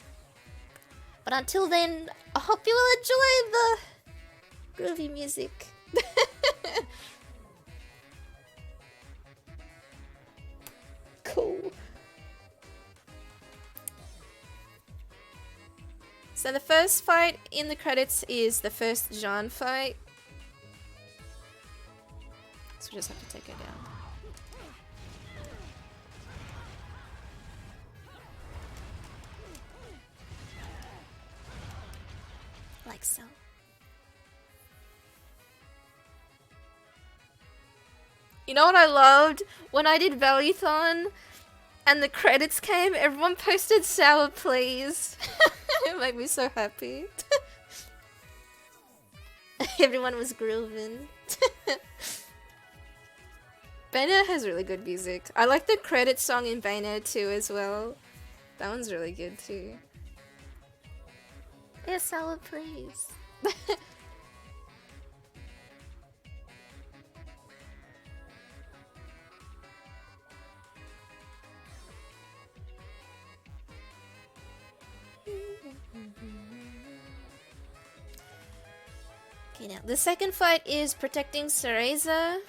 But until then, I hope you will enjoy the groovy music. Cool. So the first fight in the credits is the first Jean fight. So we just have to take her down. Like so. You know what I loved? When I did Valleython and the credits came, everyone posted sour please. It made me so happy. Everyone was grooving. Bayonetta has really good music. I like the credit song in Bayonetta 2 as well. That one's really good too. Yeah, sour please. Okay, now the second fight is protecting Cereza.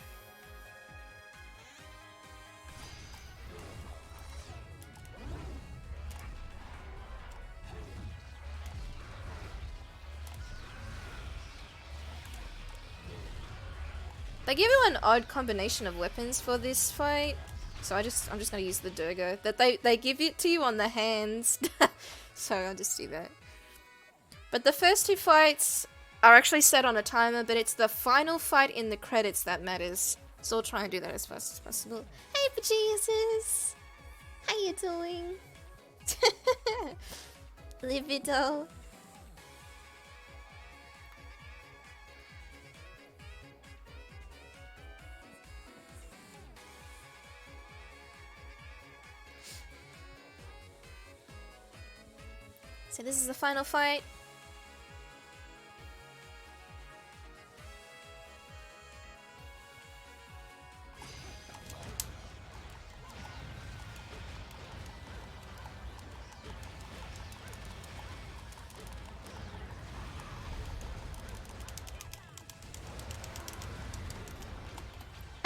They give you an odd combination of weapons for this fight, so I'm just gonna use the Durga. That they give it to you on the hands, so I'll just do that. But the first two fights are actually set on a timer, but it's the final fight in the credits that matters. So I'll try and do that as fast as possible. Hey, Jesus, how you doing? Libido. So this is the final fight.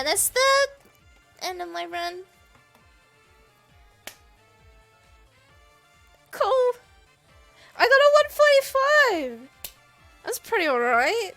that's the end of my run. Cool. I got a 145. That's pretty alright.